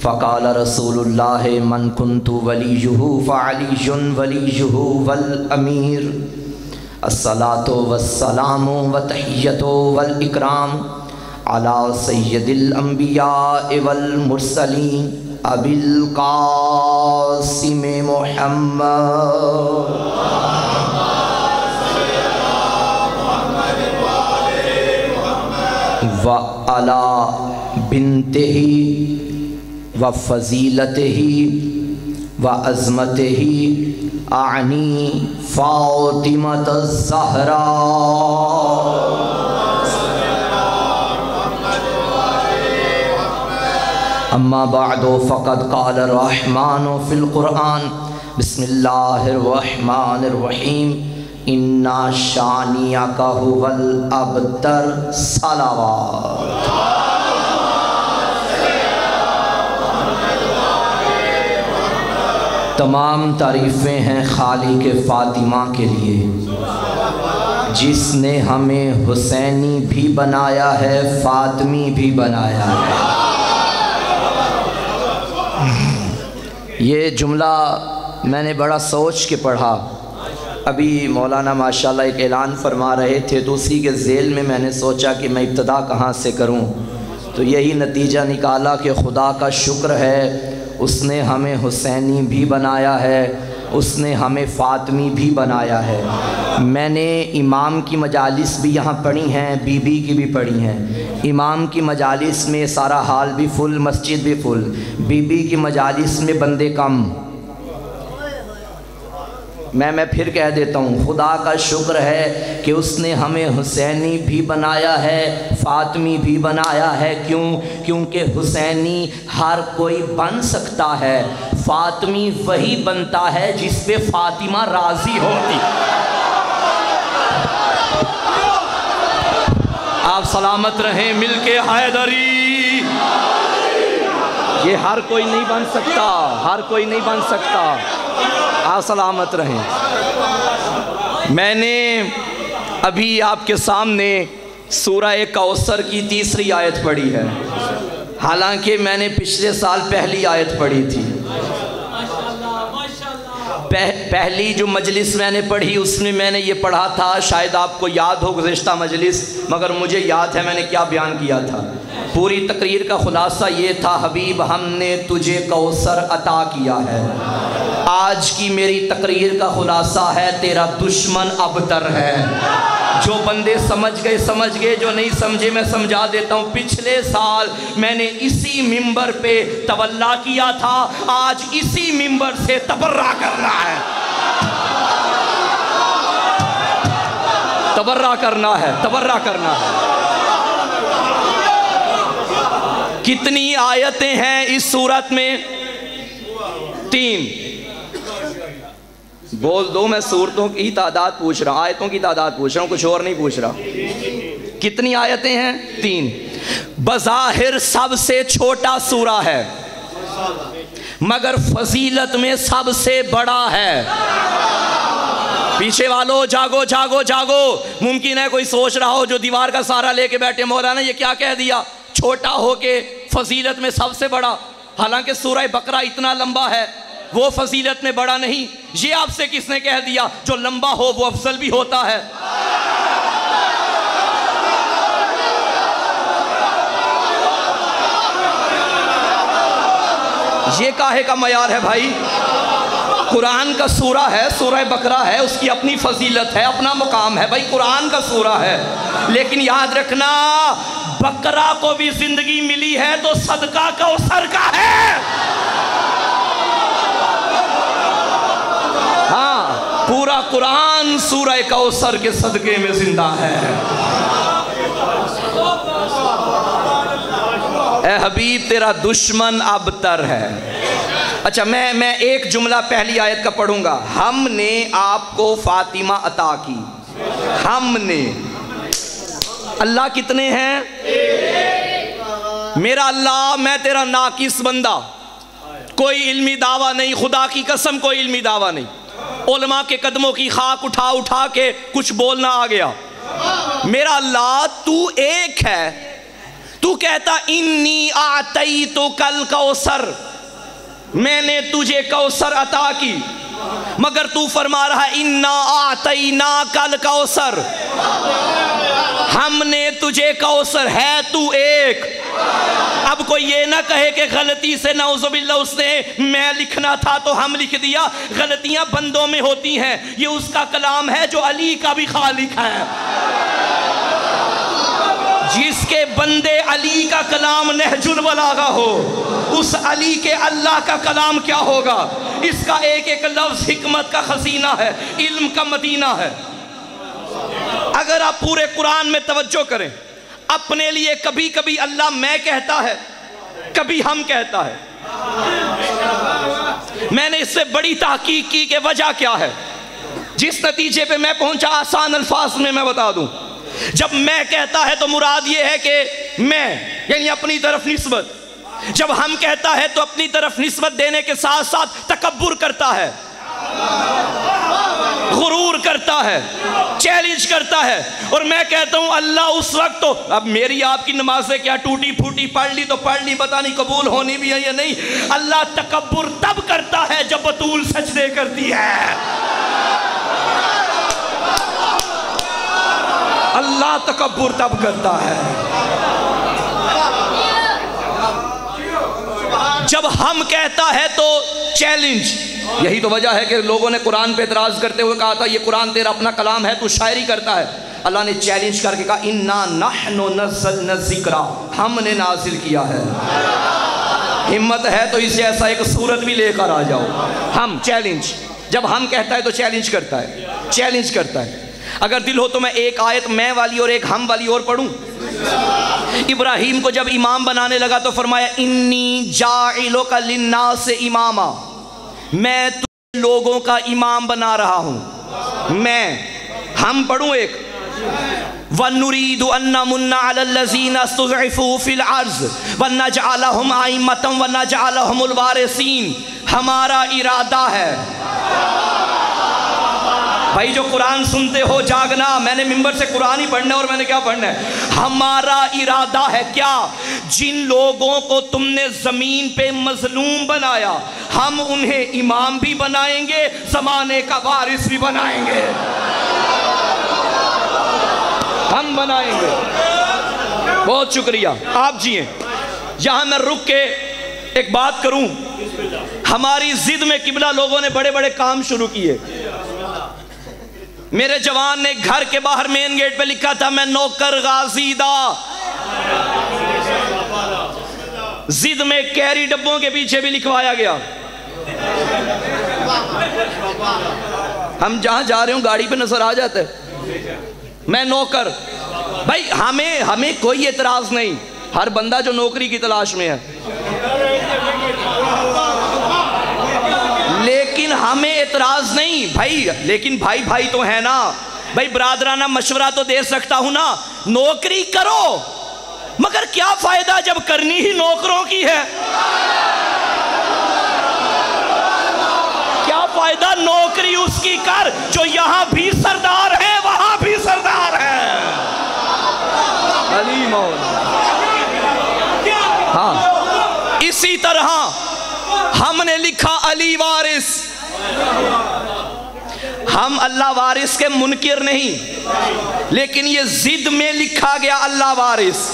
فقال رسول اللہ من کنت ولیہ فعلی ولیہ والامیر الصلاۃ والسلام والتحیۃ والاکرام علی سید الانبیاء والمرسلین ابی القاسم محمد وعلی بنتہ وفضیلتہ وعظمتہ اعنی فاطمۃ الزہراء اما بعد فقد قال الرحمن فی القرآن بسم اللہ الرحمن الرحیم انا شانئک ھو الابتر صلوات تمام تعریفیں ہیں خالق فاطمہ کے لیے جس نے ہمیں حسینی بھی بنایا ہے فاطمی بھی بنایا ہے۔ یہ جملہ میں نے بڑا سوچ کے پڑھا، ابھی مولانا ماشاءاللہ ایک اعلان فرما رہے تھے تو اسی کے ذیل میں نے سوچا کہ میں ابتدا کہاں سے کروں، تو یہی نتیجہ نکالا کہ خدا کا شکر ہے اس نے ہمیں حسینی بھی بنایا ہے، اس نے ہمیں فاطمی بھی بنایا ہے۔ میں نے امام کی مجالس بھی یہاں پڑھی ہیں، بی بی کی بھی پڑھی ہیں۔ امام کی مجالس میں سارا حال بھی فل، مسجد بھی فل، بی بی کی مجالس میں بندے کم۔ میں پھر کہہ دیتا ہوں، خدا کا شکر ہے کہ اس نے ہمیں حسینی بھی بنایا ہے فاطمی بھی بنایا ہے۔ کیونکہ حسینی ہر کوئی بن سکتا ہے، فاطمی وہی بنتا ہے جس پہ فاطمہ راضی ہوتی۔ آپ سلامت رہیں، مل کے حیدری۔ یہ ہر کوئی نہیں بن سکتا، ہر کوئی نہیں بن سکتا۔ آپ سلامت رہیں۔ میں نے ابھی آپ کے سامنے سورہ کوثر کی 3 آیت پڑھی ہے، حالانکہ میں نے پچھلے سال پہلی آیت پڑھی تھی۔ پہلی جو مجلس میں نے پڑھی اس میں نے یہ پڑھا تھا، شاید آپ کو یاد ہو گزشتہ مجلس، مگر مجھے یاد ہے میں نے کیا بیان کیا تھا۔ پوری تقریر کا خلاصہ یہ تھا، حبیب ہم نے تجھے کوثر عطا کیا ہے۔ آج کی میری تقریر کا خلاصہ ہے، تیرا دشمن ابتر ہے۔ جو بندے سمجھ گئے، جو نہیں سمجھے میں سمجھا دیتا ہوں۔ پچھلے سال میں نے اسی ممبر پہ تولا کیا تھا، آج اسی ممبر سے تبرہ کرنا ہے، تبرہ کرنا ہے، تبرہ کرنا ہے۔ کتنی آیتیں ہیں اس سورت میں؟ 3۔ بول دو، میں سورتوں کی تعداد پوچھ رہا ہوں، آیتوں کی تعداد پوچھ رہا ہوں، کچھ اور نہیں پوچھ رہا۔ کتنی آیتیں ہیں؟ 3۔ بظاہر سب سے چھوٹا سورہ ہے مگر فضیلت میں سب سے بڑا ہے۔ پیچھے والو جاگو جاگو جاگو۔ ممکن ہے کوئی سوچ رہا ہو جو دیوار کا سہارا لے کے بیٹھے، مولانا یہ کیا کہہ دیا، چھوٹا ہو کے فضیلت میں سب سے بڑا، حالانکہ سورہ بقرہ اتنا لمبا ہے، وہ فضیلت میں بڑا نہیں۔ یہ آپ سے کس نے کہہ دیا جو لمبا ہو وہ افضل بھی ہوتا ہے؟ یہ کاہے کا معیار ہے بھائی؟ قرآن کا سورہ ہے، سورہ بقرہ ہے، اس کی اپنی فضیلت ہے، اپنا مقام ہے، بھائی قرآن کا سورہ ہے۔ لیکن یاد رکھنا، بقرہ کو بھی زندگی ملی ہے تو صدقہ کوثر کا ہے۔ ہاں، پورا قرآن سورہ کوثر کے صدقے میں زندہ ہے۔ اے حبیب تیرا دشمن ابتر ہے۔ اچھا میں ایک جملہ پہلی آیت کا پڑھوں گا۔ ہم نے آپ کو فاطمہ عطا کی، ہم نے۔ اللہ کتنے ہیں؟ میرا اللہ، میں تیرا ناقص بندہ، کوئی علمی دعویٰ نہیں، خدا کی قسم کوئی علمی دعویٰ نہیں، علماء کے قدموں کی خاک اٹھا اٹھا کے کچھ بولنا آ گیا۔ میرا اللہ تو ایک ہے، تو کہتا انی اعطیتک الکوثر، میں نے تجھے کوثر عطا کی، مگر تو فرما رہا ہے انا اعطیناک الکوثر، ہم نے تجھے کوثر، ہے تو ایک۔ اب کوئی یہ نہ کہے کہ غلطی سے نعوذ باللہ اس نے میں لکھنا تھا تو ہم لکھ دیا، غلطیاں بندوں میں ہوتی ہیں، یہ اس کا کلام ہے جو علی کا بھی خالق ہے۔ جس کے بندے علی کا کلام نہج البلاغہ ہو، اس علی کے اللہ کا کلام کیا ہوگا؟ اس کا ایک ایک لفظ حکمت کا خزینہ ہے، علم کا مدینہ ہے۔ اگر آپ پورے قرآن میں توجہ کریں، اپنے لیے کبھی کبھی اللہ میں کہتا ہے، کبھی ہم کہتا ہے۔ میں نے اس سے بڑی تحقیق کی کہ وجہ کیا ہے، جس نتیجے پہ میں پہنچا آسان الفاظ میں بتا دوں۔ جب میں کہتا ہے تو مراد یہ ہے کہ میں یعنی اپنی طرف نسبت، جب ہم کہتا ہے تو اپنی طرف نسبت دینے کے ساتھ ساتھ تکبر کرتا ہے، غرور کرتا ہے، چیلنج کرتا ہے۔ اور میں کہتا ہوں اللہ اس وقت تو، اب میری آپ کی نمازیں کیا ٹوٹی پھوٹی، پڑھ لی تو پڑھ لی، پتہ نہیں قبول ہونی بھی ہے یا نہیں۔ اللہ تکبر تب کرتا ہے جب بطول سجدے کرتی ہے۔ اللہ تکبر تب کرتا ہے جب ہم کہتا ہے تو چیلنج۔ یہی تو وجہ ہے کہ لوگوں نے قرآن پہ اعتراض کرتے ہوئے کہا تھا یہ قرآن تیرا اپنا کلام ہے، تو شاعری کرتا ہے۔ اللہ نے چیلنج کر کے کہا انا نحن نزلنا الذکر، ہم نے نازل کیا ہے۔ ہمت ہے تو اسے ایسا ایک صورت بھی لے کر آ جاؤ۔ ہم چیلنج، جب ہم کہتا ہے تو چیلنج کرتا ہے، چیلنج کرتا ہے۔ اگر دل ہو تو میں ایک آیت میں والی اور ایک ہم والی اور پڑھوں۔ ابراہیم کو جب امام بنانے لگا تو فرمایا انی جاعلک للناس اماما، میں تجھے لوگوں کا امام بنا رہا ہوں۔ میں، ہم پڑھوں ایک وَنُرِيدُ أَن نَّمُنَّ عَلَى الَّذِينَ اسْتُضْعِفُوا فِي الْأَرْضِ وَنَجْعَلَهُمْ أَئِمَّةً وَنَجْعَلَهُمُ الْوَارِثِينَ، ہمارا ارادہ ہے۔ بھائی جو قرآن سنتے ہو جاگنا، میں نے ممبر سے قرآن ہی پڑھنا ہے، اور میں نے کیا پڑھنا ہے؟ ہمارا ارادہ ہے کیا؟ جن لوگوں کو تم نے زمین پہ مظلوم بنایا، ہم انہیں امام بھی بنائیں گے، زمانے کا وارث بھی بنائیں گے، ہم بنائیں گے۔ بہت شکریہ، آپ جی ہیں۔ یہاں میں رک کے ایک بات کروں، ہماری ضد میں قبلہ لوگوں نے بڑے بڑے کام شروع کیے۔ میرے جوان نے گھر کے باہر مین گیٹ پہ لکھا تھا میں نوکر غازی دا، ضد میں کیری ڈبوں کے پیچھے بھی لکھوایا گیا۔ ہم جہاں جا رہے ہوں گاڑی پہ نظر آ جاتا ہے میں نوکر۔ بھائی ہمیں کوئی اعتراض نہیں، ہر بندہ جو نوکری کی تلاش میں ہے، لیکن ہمیں اعتراض نہیں بھائی، لیکن بھائی تو ہے نا بھائی، برادرانہ مشورہ تو دے سکتا ہوں نا۔ نوکری کرو، مگر کیا فائدہ جب کرنی ہی نوکروں کی ہے؟ کیا فائدہ نوکری اس کی کر جو یہاں بھی سردار ہے وہاں بھی سردار ہے۔ علی مولا۔ ہاں اسی طرح ہم نے لکھا علی وارث، ہم اللہ وارث کے منکر نہیں، لیکن یہ ضد میں لکھا گیا اللہ وارث۔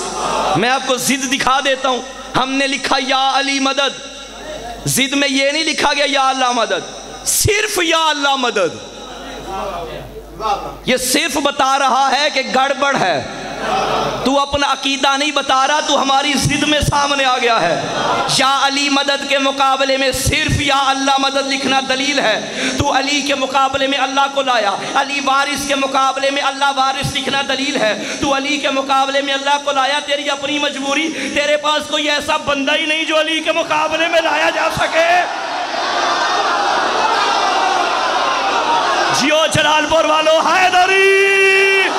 میں آپ کو ضد دکھا دیتا ہوں، ہم نے لکھا یا علی مدد، ضد میں یہ نہیں لکھا گیا یا اللہ مدد، صرف یا اللہ مدد۔ یہ صرف بتا رہا ہے کہ گڑبڑ ہے، تو اپنا عقیدہ نہیں بتا رہا، تو ہماری ضد میں سامنے آ گیا ہے۔ یا علی مدد کے مقابلے میں صرف یا اللہ مدد لکھنا دلیل ہے، تو علی کے مقابلے میں اللہ کو لایا۔ علی وارث کے مقابلے میں اللہ وارث لکھنا دلیل ہے، تو علی کے مقابلے میں اللہ کو لایا۔ تیری اپنی مجبوری، تیرے پاس کوئی ایسا بندہ ہی نہیں جو علی کے مقابلے میں لایا جا سکے۔ جیو جلال پور والو حیدری،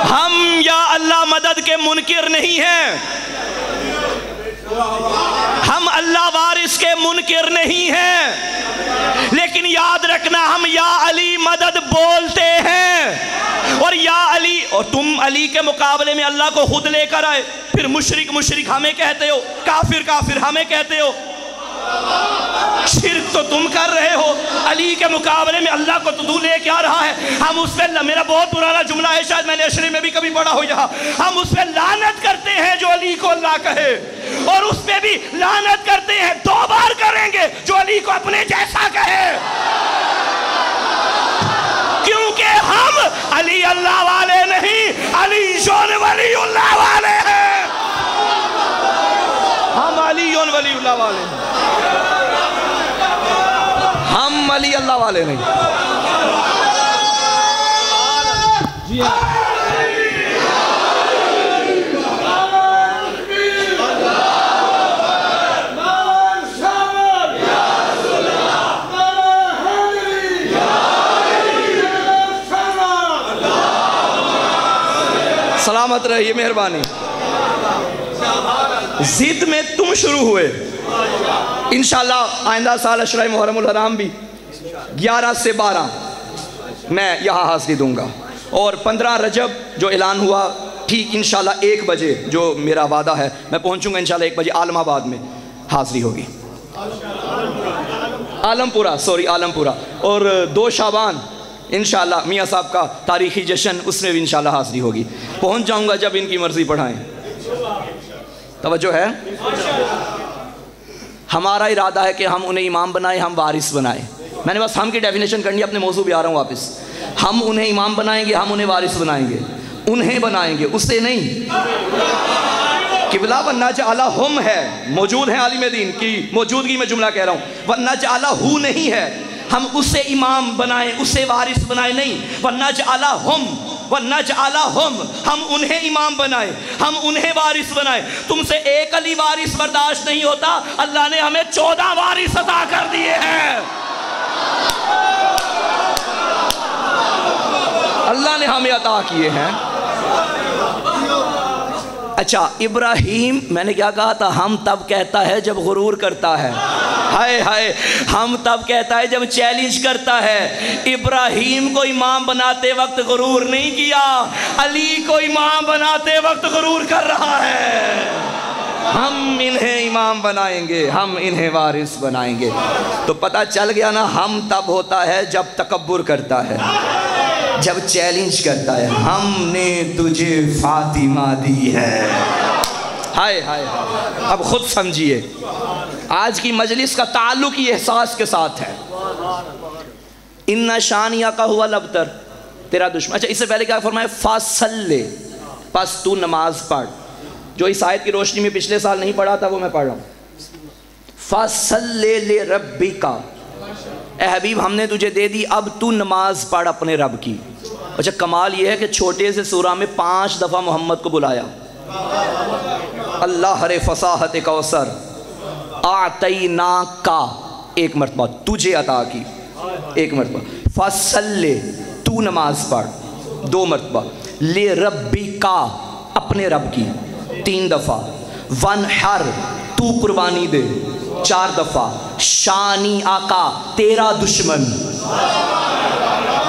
ہم یا اللہ مدد کے منکر نہیں ہیں، ہم اللہ وارث کے منکر نہیں ہیں، لیکن یاد رکھنا ہم یا علی مدد بولتے ہیں، اور یا علی، اور تم علی کے مقابلے میں اللہ کو خود لے کر آئے، پھر مشرک ہمیں کہتے ہو، کافر ہمیں کہتے ہو، شرک تو تم کر رہے ہو، علی کے مقابلے میں اللہ کو تو لے کے آ رہا ہے۔ ہم اس پہ، میرا بہت پرانا جملہ ہے، شاید میں نے عشرے میں بھی کبھی پڑھا ہو یہاں، ہم اس پہ لعنت کرتے ہیں جو علی کو اللہ کہے، اور اس پہ بھی لعنت کرتے ہیں، 2 بار کریں گے، جو علی کو اپنے جیسا کہے، کیونکہ ہم علی اللہ والے نہیں، علی جون ولی اللہ والے ہیں، ہم علی جون ولی اللہ والے ہیں، ہم علی اللہ والے نہیں۔ سلامت رہیے، مہربانی۔ ضد میں تم شروع ہوئے، انشاءاللہ آئندہ سال عشرہ محرم الحرام بھی 11 سے 12 میں یہاں حاضری دوں گا، اور 15 رجب جو اعلان ہوا ٹھیک انشاءاللہ 1 بجے جو میرا وعدہ ہے میں پہنچوں گا انشاءاللہ 1 بجے عالم آباد میں حاضری ہوگی، عالم پورہ، اور 2 شعبان انشاءاللہ میاں صاحب کا تاریخی جشن، اس میں بھی انشاءاللہ حاضری ہوگی، پہنچ جاؤں گا جب ان کی مرضی پڑھائیں۔ توجہ ہے؟ ہمارا ارادہ ہے کہ ہم انہیں امام بنائیں، ہم وارث بنائیں۔ میں نے بس ہم کی ڈیفینیشن کرنی ہے، اپنے موضوع پہ آ رہا ہوں واپس۔ ہم انہیں امام بنائیں گے، ہم انہیں وارث بنائیں گے، انہیں بنائیں گے، اسے نہیں۔ قبلہ وَنَجْعَلَهُمْ ہے، موجود ہیں عالم دین کی موجودگی میں جملہ کہہ رہا ہوں، وَنَجْعَلَهُ نہیں ہے، ہم اسے امام بنائیں، اسے وارث بنائیں نہیں، وَنَجْعَلَهُمْ ہم انہیں امام بنائیں، ہم انہیں وارث بنائیں۔ تم سے ایک علی وارث برداشت نہیں ہوتا، اللہ نے ہمیں 14 وارث عطا کر دیے ہیں، اللہ نے ہمیں عطا کیے ہیں۔ اچھا، ابراہیم، میں نے کیا کہا تھا، ہم تب کہتا ہے جب غرور کرتا ہے، ہائے ہم تب کہتا ہے جب چیلنج کرتا ہے۔ ابراہیم کو امام بناتے وقت غرور نہیں کیا، علی کو امام بناتے وقت غرور کر رہا ہے۔ ہم انہیں امام بنائیں گے، ہم انہیں وارث بنائیں گے۔ تو پتہ چل گیا نا، ہم تب ہوتا ہے جب تکبر کرتا ہے، جب چیلنج کرتا ہے، ہم نے تجھے فاطمہ دی ہے۔ ہائے اب خود سمجھیے، آج کی مجلس کا تعلق یہ احساس کے ساتھ ہے، ان شانیہ کا ہوا لبتر، تیرا دشمن۔ اچھا، اس سے پہلے کیا فرمایا، فَصَلِّ، پس تو نماز پڑھ۔ جو اس آیت کی روشنی میں پچھلے سال نہیں پڑھا تھا وہ میں پڑھ رہا ہوں۔ فَصَلِّ لِرَبِّكَ، اے حبیب ہم نے تجھے دے دی، اب تو نماز پڑھ اپنے رب کی۔ اچھا، کمال یہ ہے کہ چھوٹے سے سورہ میں 5 دفعہ محمد کو بلایا، اللہ ہر فصاحت کوثر، اعطیناکا 1 مرتبہ، تجھے عطا کی 1 مرتبہ، فصلی تو نماز پڑھ 2 مرتبہ، لربکا اپنے رب کی 3 دفعہ، ونحر تو قربانی دے 4 دفعہ، شانی آقا تیرا دشمن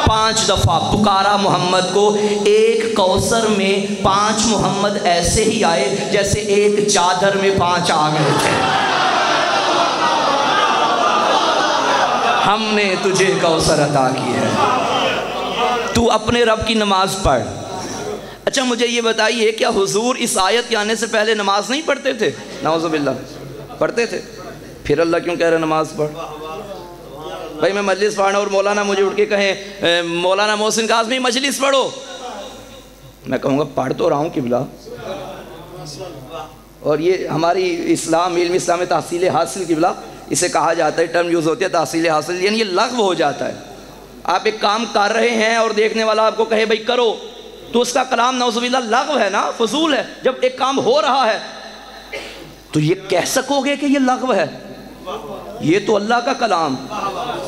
5 دفعہ پکارا محمد کو۔ ایک کوثر میں 5 محمد ایسے ہی آئے جیسے ایک چادر میں 5 آ گئے تھے۔ ہم نے تجھے کوثر عطا کی ہے، تو اپنے رب کی نماز پڑھ۔ اچھا مجھے یہ بتائیے، کیا حضور اس آیت کے آنے سے پہلے نماز نہیں پڑھتے تھے؟ نعوذ باللہ، پڑھتے تھے، پھر اللہ کیوں کہہ رہے نماز پڑھ؟ بھائی میں مجلس پڑھنا اور مولانا مجھے اٹھ کے کہیں مولانا محسن قاسمی مجلس پڑھو، میں کہوں گا پڑھ تو رہا ہوں قبلہ۔ اور یہ ہماری اسلام، علم اسلام میں تحصیل حاصل قبلہ اسے کہا جاتا ہے، ٹرم یوز ہوتی ہے تحصیل حاصل، یعنی یہ لغو ہو جاتا ہے۔ آپ ایک کام کر رہے ہیں اور دیکھنے والا آپ کو کہے بھائی کرو، تو اس کا کلام نعوذ باللہ لغو ہے نا، فضول ہے۔ جب ایک کام ہو رہا ہے تو یہ کہہ سکو گے کہ یہ لغو ہے؟ یہ تو اللہ کا کلام،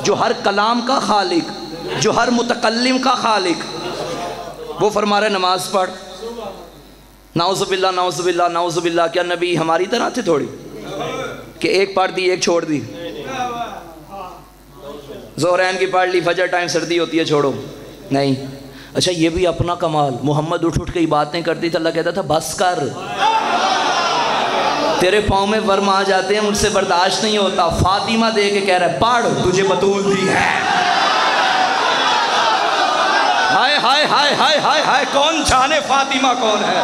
جو ہر کلام کا خالق، جو ہر متکلم کا خالق، وہ فرما رہے نماز پڑھ۔ نعوذ باللہ نعوذ باللہ نعوذ باللہ، کیا نبی ہماری طرح تھے تھوڑی کہ ایک پڑھ دی ایک چھوڑ دی؟ ظہرین کی پڑھ لی، فجر ٹائم سردی ہوتی ہے چھوڑو، نہیں۔ اچھا یہ بھی اپنا کمال، محمد اٹھ کے باتیں کرتی تھی، اللہ کہتا تھا بس کر، تیرے پاؤں میں ورم آ جاتے ہیں، مجھ سے برداشت نہیں ہوتا۔ فاطمہ دے کے کہہ رہا ہے پڑھ، تجھے بطول دی ہے۔ ہائے ہائے ہائے ہائے ہائے ہائے، کون جانے فاطمہ کون ہے۔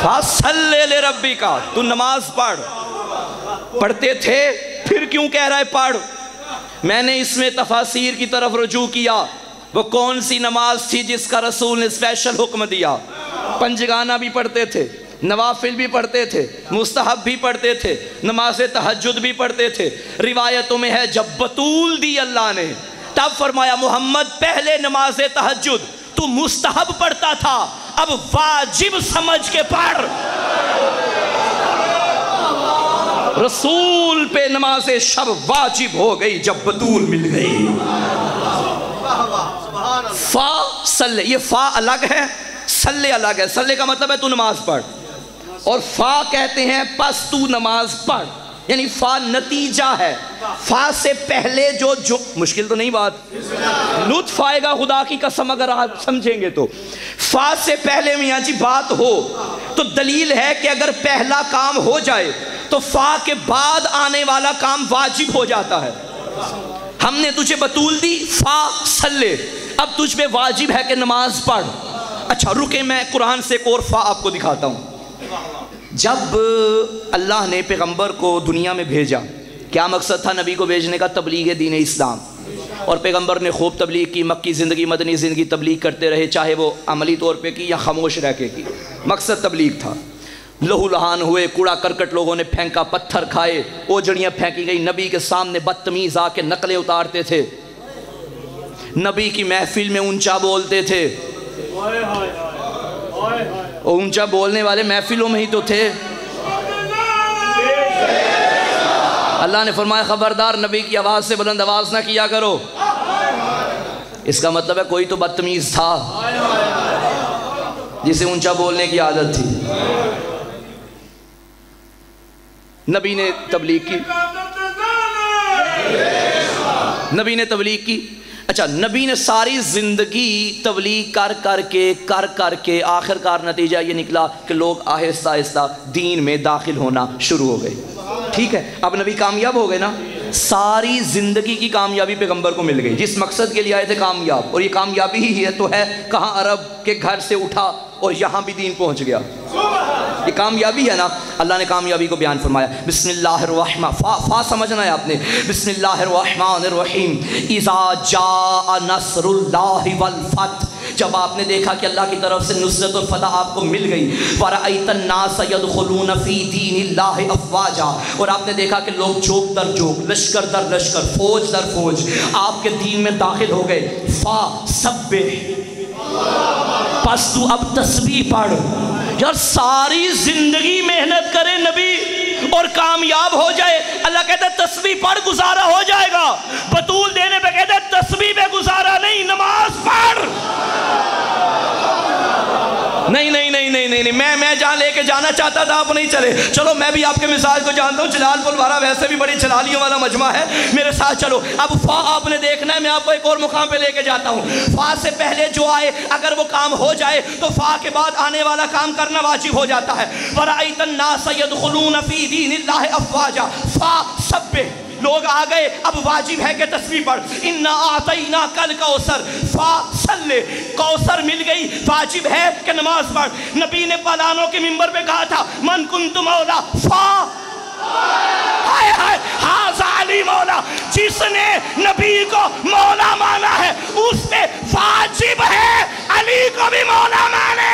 فَصَلِّ لِرَبِّكَ، تو نماز پڑھ۔ پڑھتے تھے، پھر کیوں کہہ رہا ہے پڑھ؟ میں نے اس میں تفاسیر کی طرف رجوع کیا، وہ کون سی نماز تھی جس کا رسول نے اسپیشل حکم دیا؟ پنجگانہ بھی پڑھتے تھے، نوافل بھی پڑھتے تھے، مستحب بھی پڑھتے تھے، نماز تہجد بھی پڑھتے تھے۔ روایتوں میں ہے جب بطول دی اللہ نے، تب فرمایا محمد پہلے نماز تہجد تو مستحب پڑھتا تھا، اب واجب سمجھ کے پڑھ۔ رسول پہ نماز شب واجب ہو گئی جب بطول مل گئی۔ فا صلی، یہ فا الگ ہے، صلی الگ ہے۔ صلی کا مطلب ہے تو نماز پڑھ، اور فا کہتے ہیں پس تو نماز پڑھ، یعنی فا نتیجہ ہے۔ فا سے پہلے جو مشکل تو نہیں بات، لطف آئے گا خدا کی قسم اگر آپ سمجھیں گے تو۔ فا سے پہلے میاں جی بات ہو تو دلیل ہے کہ اگر پہلا کام ہو جائے تو فا کے بعد آنے والا کام واجب ہو جاتا ہے۔ ہم نے تجھے بطول دی، فا صلی، اب تجھ پہ واجب ہے کہ نماز پڑھ۔ اچھا رکے، میں قرآن سے ایک اور فا آپ کو دکھاتا ہوں۔ جب اللہ نے پیغمبر کو دنیا میں بھیجا، کیا مقصد تھا نبی کو بھیجنے کا؟ تبلیغ دین اسلام، اور پیغمبر نے خوب تبلیغ کی، مکی زندگی مدنی زندگی تبلیغ کرتے رہے، چاہے وہ عملی طور پہ کی یا خاموش رہ کے کی، مقصد تبلیغ تھا۔ لہو لہان ہوئے، کوڑا کرکٹ لوگوں نے پھینکا، پتھر کھائے، اوجڑیاں پھینکی گئی، نبی کے سامنے بدتمیز آ کے نقلیں اتارتے تھے، نبی کی محفل میں اونچا بولتے تھے۔ اونچا بولنے والے محفلوں میں ہی تو تھے۔ اللہ نے فرمایا خبردار نبی کی آواز سے بلند آواز نہ کیا کرو۔ اس کا مطلب ہے کوئی تو بدتمیز تھا جسے اونچا بولنے کی عادت تھی۔ نبی نے تبلیغ کی، نبی نے تبلیغ کی۔ اچھا نبی نے ساری زندگی تبلیغ کر کے آخر کار نتیجہ یہ نکلا کہ لوگ آہستہ آہستہ دین میں داخل ہونا شروع ہو گئے۔ ٹھیک ہے، اب نبی کامیاب ہو گئے نا، ساری زندگی کی کامیابی پیغمبر کو مل گئی، جس مقصد کے لیے آئے تھے کامیاب، اور یہ کامیابی ہی ہے تو ہے کہاں عرب کے گھر سے اٹھا اور یہاں بھی دین پہنچ گیا، یہ کامیابی ہے نا۔ اللہ نے کامیابی کو بیان فرمایا، بسم اللہ الرحمن، فا سمجھنا ہے آپ نے، بسم اللہ الرحمن الرحیم، اذا جاء نصر اللہ والفتح، جب آپ نے دیکھا کہ اللہ کی طرف سے نصرت اور فتح آپ کو مل گئی، وَرَأَيْتَ النَّاسَ يَدْخُلُونَ فِي دِينِ اللَّهِ أَفْوَاجًا، اور آپ نے دیکھا کہ لوگ جوک در جوک، لشکر در لشکر، فوج در فوج آپ کے دین میں داخل ہو گئے۔ فا سبح، پس تو اب تسبیح پڑھ۔ یار ساری زندگی محنت کرے نبی اور کامیاب ہو جائے، اللہ کہتا ہے تسبیح پڑھ گزارا ہو جائے گا۔ بطول دینے پہ کہتا ہے تسبیح پہ گزارا نہیں، نماز پڑھ۔ نہیں نہیں نہیں نہیں نہیں، میں جہاں لے کے جانا چاہتا تھا آپ نہیں چلے۔ چلو میں بھی آپ کے مثال کو جانتا ہوں، جلال پور بارہ ویسے بھی بڑی جلالیوں والا مجمع ہے، میرے ساتھ چلو۔ اب فا آپ نے دیکھنا ہے، میں آپ کو ایک اور مقام پہ لے کے جاتا ہوں۔ فا سے پہلے جو آئے اگر وہ کام ہو جائے تو فا کے بعد آنے والا کام کرنا واجب ہو جاتا ہے۔ وَرَأَيْتَ النَّاسَ يَدْخُلُونَ فِي دِينِ اللَّهِ أَفْوَاجًا، فا سبح، لوگ آ گئے، اب واجب ہے کہ تسبیح پڑھ۔ اِنَّا أَعْطَيْنَاكَ الْكَوْثَرَ، فا صلی، کوثر مل گئی، واجب ہے کہ نماز پڑھ۔ نبی نے پالانوں کے منبر پہ کہا تھا من کنت مولا فا، ہائے ہائے ھذا علی مولا، جس نے نبی کو مولا مانا ہے اس پہ واجب ہے علی کو بھی مولا مانے۔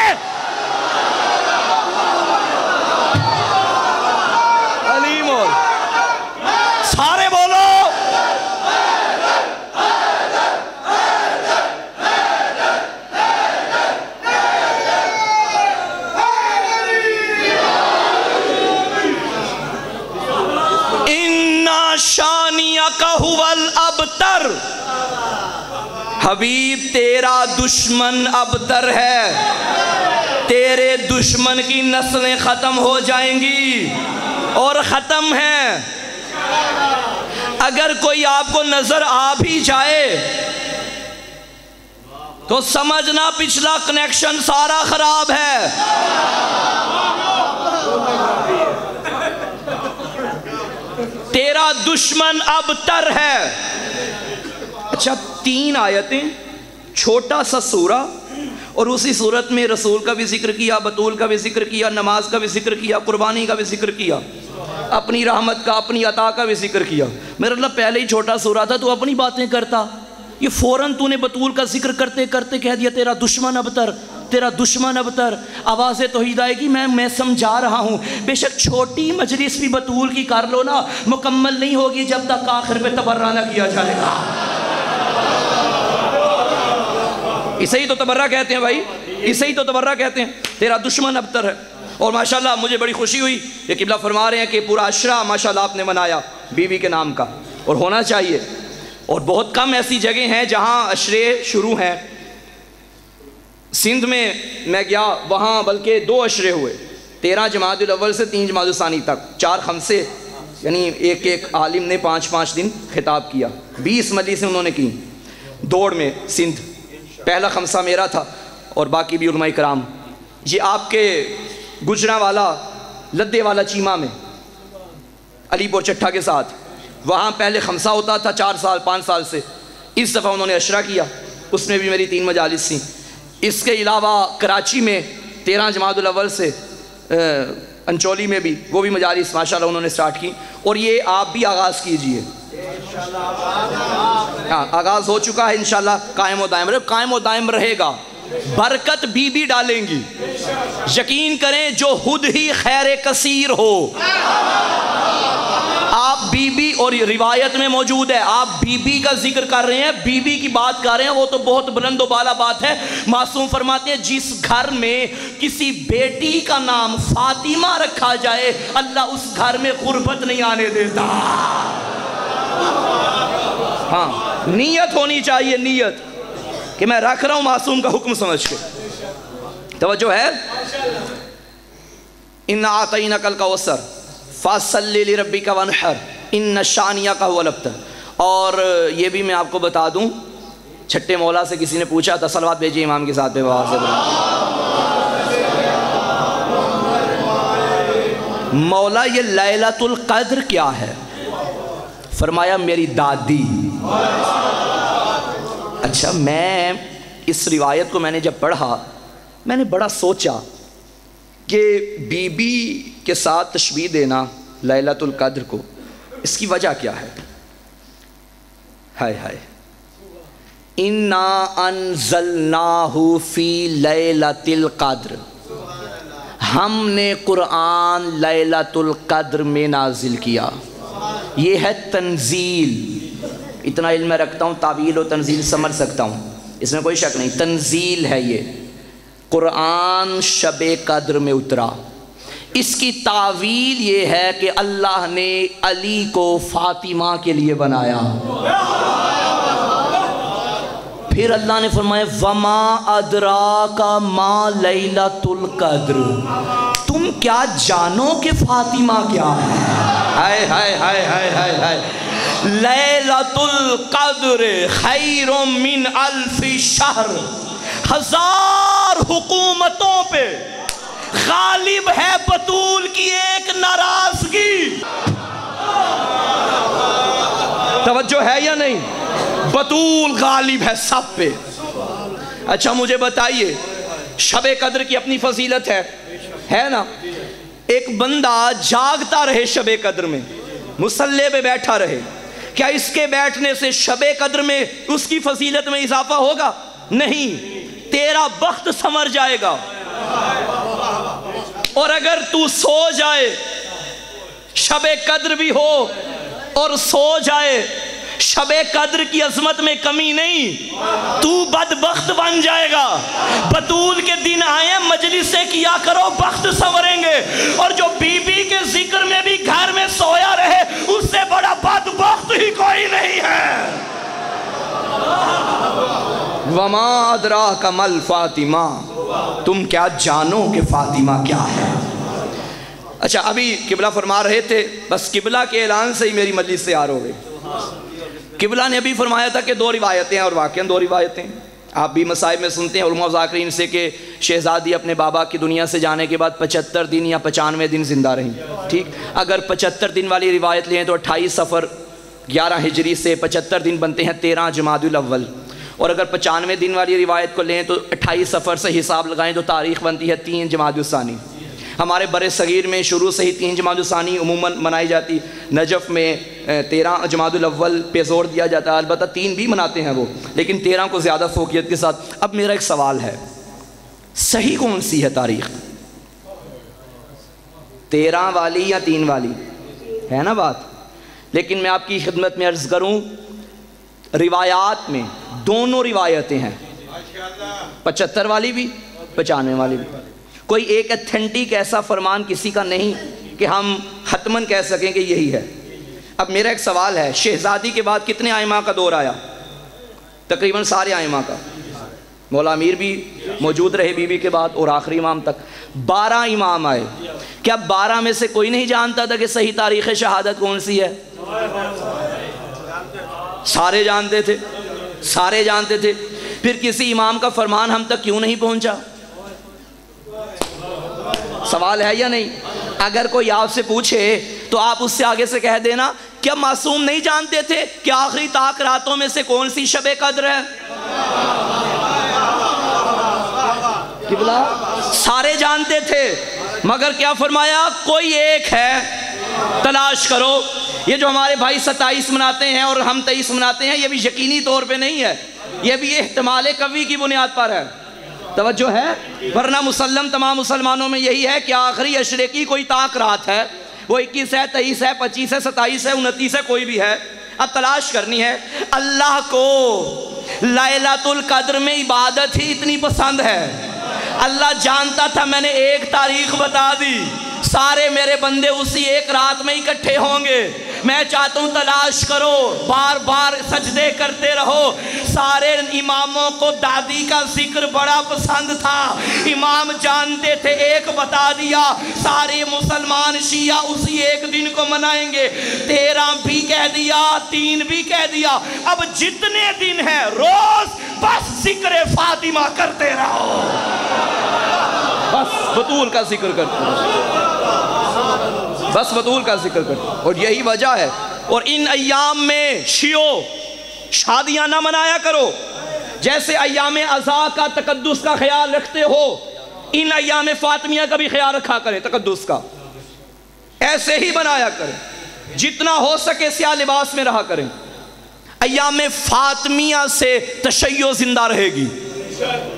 علی مولا، سارے بولو اِنَّا شَانِئَكَ هُوَ الْأَبْتَرُ، حبیب تیرا دشمن ابتر ہے، تیرے دشمن کی نسلیں ختم ہو جائیں گی اور ختم ہیں۔ اگر کوئی آپ کو نظر آ بھی جائے تو سمجھنا پچھلا کنیکشن سارا خراب ہے. تیرا دشمن ابتر ہے. اچھا 3 آیتیں، چھوٹا سا سورہ، اور اسی صورت میں رسول کا بھی ذکر کیا، بطول کا بھی ذکر کیا، نماز کا بھی ذکر کیا، قربانی کا بھی ذکر کیا، اپنی رحمت کا، اپنی عطا کا بھی ذکر کیا. میرا اللہ پہلے ہی چھوٹا سورہ تھا، تو اپنی باتیں کرتا. یہ فوراً تو نے بطول کا ذکر کرتے کرتے کہہ دیا تیرا دشمن ابتر، تیرا دشمن ابتر. آواز توحید آئے گی. میں سمجھا رہا ہوں، بے شک چھوٹی مجلس بھی بطول کی کر لو نا، مکمل نہیں ہوگی جب تک آخر پہ تبرہ نہ کیا جائے گا. اسے ہی تو تبرہ کہتے ہیں بھائی، اسے ہی تو تبرہ کہتے ہیں. تیرا دشمن ابتر ہے. اور ماشاءاللہ مجھے بڑی خوشی ہوئی کہ قبلہ فرما رہے ہیں کہ پورا عشرہ ماشاءاللہ آپ نے منایا بیوی کے نام کا، اور ہونا چاہیے. اور بہت کم ایسی جگہ ہیں جہاں عشرے شروع ہیں. سندھ میں گیا، وہاں بلکہ 2 عشرے ہوئے، 13 جمادی الاول سے 3 جمادی الثانی تک، 4 خمسے، یعنی ایک عالم نے 5 دن خطاب کیا. 20 مجلسیں انہوں نے کی دوڑ میں سندھ. پہلا خمسہ میرا تھا اور باقی بھی علماء کرام. یہ آپ کے گجرا والا لدے والا چیمہ میں علی پور چٹھا کے ساتھ، وہاں پہلے خمسہ ہوتا تھا 4 سال 5 سال سے. اس دفعہ انہوں نے عشرہ کیا، اس میں بھی میری 3 مجالس تھیں. اس کے علاوہ کراچی میں 13 جمادی الاول سے انچولی میں بھی وہ بھی مجالس ماشاءاللہ انہوں نے سٹارٹ کی. اور یہ آپ بھی آغاز کیجئے. آغاز ہو چکا ہے انشاءاللہ. قائم و دائم رہے گا. برکت بی ڈالیں گی. یقین کریں جو خود ہی خیر کثیر ہو. آپ بی بی، اور روایت میں موجود ہے، آپ بی بی کا ذکر کر رہے ہیں، بی بی کی بات کر رہے ہیں، وہ تو بہت بلند و بالا بات ہے. معصوم فرماتے ہیں جس گھر میں کسی بیٹی کا نام فاطمہ رکھا جائے اللہ اس گھر میں غربت نہیں آنے دیتا. ہاں نیت ہونی چاہیے، نیت کہ میں رکھ رہا ہوں معصوم کا حکم سمجھ کے. توجہ ہے. اِنَّا أَعْطَيْنَاكَ الْكَوْثَرَ فَصَلِّ لِرَبِّكَ وَانْحَرْ إِنَّ شَانِئَكَ هُوَ الْأَبْتَرُ. اور یہ بھی میں آپ کو بتا دوں، چھٹے مولا سے کسی نے پوچھا تھا، صلوات بھیجیے امام کے ساتھ پہ بابا سے. مولا یہ لیلۃ القدر کیا ہے؟ فرمایا میری دادی. اچھا میں اس روایت کو میں نے جب پڑھا میں نے بڑا سوچا کہ بی بی کے ساتھ تشبیہ دینا لیلۃ القدر کو، اس کی وجہ کیا ہے؟ ہائے ہائے. اِنَّا أَنزَلْنَاهُ فِي لَيْلَةِ الْقَدْرِ. ہم نے قرآن لیلۃ القدر میں نازل کیا. یہ ہے تنزیل. اتنا علم میں رکھتا ہوں، تعویل و تنزیل سمجھ سکتا ہوں، اس میں کوئی شک نہیں. تنزیل ہے یہ. قرآن شب قدر میں اترا. اس کی تعویل یہ ہے کہ اللہ نے علی کو فاطمہ کے لیے بنایا. پھر اللہ نے فرمایا وَمَا أَدْرَاكَ مَا لَيْلَةُ الْقَدْرِ. تم کیا جانو کہ فاطمہ کیا ہے؟ ہائے ہائے ہائے ہائے ہائے ہائے. لیلۃ القدر خیر من الف شہر. 1000 حکومتوں پہ غالب ہے بطول کی ایک ناراضگی. توجہ ہے یا نہیں؟ بطول غالب ہے سب پہ. اچھا مجھے بتائیے، شب قدر کی اپنی فضیلت ہے نا. ایک بندہ جاگتا رہے شب قدر میں، مصلی پہ بیٹھا رہے، کیا اس کے بیٹھنے سے شب قدر میں اس کی فضیلت میں اضافہ ہوگا؟ نہیں. تیرا بخت سنور جائے گا. اور اگر تو سو جائے، شب قدر بھی ہو اور سو جائے، شب قدر کی عظمت میں کمی نہیں، تو بدبخت بن جائے گا. بطول کے دن آئے، مجلس سے کیا کرو، بخت سنوریں گے. اور جو بی بی کے ذکر میں بھی گھر میں سویا رہے، اس سے بڑا بدبخت ہی کوئی نہیں ہے. وَمَا أَدْرَاكَ مَا الْفَاطِمَةُ. تم کیا جانو کہ فاطمہ کیا ہے؟ اچھا ابھی قبلہ فرما رہے تھے، بس قبلہ کے اعلان سے ہی میری مجلس سے آر ہو گئی. قبلہ نے ابھی فرمایا تھا کہ 2 روایتیں ہیں، اور واقعاً 2 روایتیں. آپ بھی مصائب میں سنتے ہیں علماء ذاکرین سے کہ شہزادی اپنے بابا کی دنیا سے جانے کے بعد 75 دن یا 95 دن زندہ رہیں. ٹھیک، اگر 75 دن والی روایت لیں تو 28 صفر 11 ہجری سے 75 دن بنتے ہیں 13 جمادی الاول، اور اگر 95 دن والی روایت کو لیں تو 28 صفر سے حساب لگائیں تو تاریخ بنتی ہے 3 جمادی الثانی. ہمارے بر صغیر میں شروع سے ہی 3 جمادی الثانی عموماً منائی جاتی. نجف میں 13 جمادی الاول پہ زور دیا جاتا ہے، البتہ 3 بھی مناتے ہیں وہ، لیکن 13 کو زیادہ فوقیت کے ساتھ. اب میرا ایک سوال ہے، صحیح کون سی ہے تاریخ؟ 13 والی یا 3 والی؟ ہے نا بات. لیکن میں آپ کی خدمت میں عرض کروں، روایات میں دونوں روایتیں ہیں، 75 والی بھی 95 والی بھی. کوئی ایک اتھینٹک ایسا فرمان کسی کا نہیں کہ ہم حتماً کہہ سکیں کہ یہی ہے. اب میرا ایک سوال ہے، شہزادی کے بعد کتنے ائمہ کا دور آیا؟ تقریباً سارے ائمہ کا. مولا امیر بھی موجود رہے بی بی کے بعد، اور آخری امام تک 12 امام آئے. کیا 12 میں سے کوئی نہیں جانتا تھا کہ صحیح تاریخ شہادت کون سی ہے؟ سارے جانتے تھے، سارے جانتے تھے. پھر کسی امام کا فرمان ہم تک کیوں نہیں پہنچا؟ سوال ہے یا نہیں؟ اگر کوئی آپ سے پوچھے تو آپ اس سے آگے سے کہہ دینا، کیا معصوم نہیں جانتے تھے کہ آخری طاق راتوں میں سے کون سی شب قدر ہے؟ قبلہ سارے جانتے تھے، مگر کیا فرمایا؟ کوئی ایک ہے، تلاش کرو. یہ جو ہمارے بھائی 27 مناتے ہیں اور ہم 23 مناتے ہیں، یہ بھی یقینی طور پہ نہیں ہے، یہ بھی احتمال قوی کی بنیاد پر ہے. توجہ ہے؟ ورنہ مسلم تمام مسلمانوں میں یہی ہے کہ آخری عشرے کی کوئی طاق رات ہے، وہ 21 ہے، 23 ہے، 25 ہے، 27 ہے، 29 ہے، کوئی بھی ہے. اب تلاش کرنی ہے. اللہ کو لیلۃ القدر میں عبادت ہی اتنی پسند ہے. اللہ جانتا تھا میں نے ایک تاریخ بتا دی، سارے میرے بندے اسی ایک رات میں اکٹھے ہوں گے. میں چاہتا ہوں تلاش کرو، بار بار سجدے کرتے رہو. سارے اماموں کو دادی کا ذکر بڑا پسند تھا، امام جانتے تھے، ایک بتا دیا، سارے مسلمان شیعہ اسی ایک دن کو منائیں گے. 13 بھی کہہ دیا، 3 بھی کہہ دیا. اب جتنے دن ہیں روز بس ذکر فاطمہ کرتے رہو، بس بطول کا ذکر کرتے رہو، بس بطول کا ذکر کرتے. اور یہی وجہ ہے. اور ان ایام میں شیعو شادیاں نہ منایا کرو. جیسے ایام عزا کا تقدس کا خیال رکھتے ہو، ان ایام فاطمیہ کا بھی خیال رکھا کریں، تقدس کا ایسے ہی بنایا کریں. جتنا ہو سکے سیاہ لباس میں رہا کریں. ایام فاطمیہ سے تشیع زندہ رہے گی.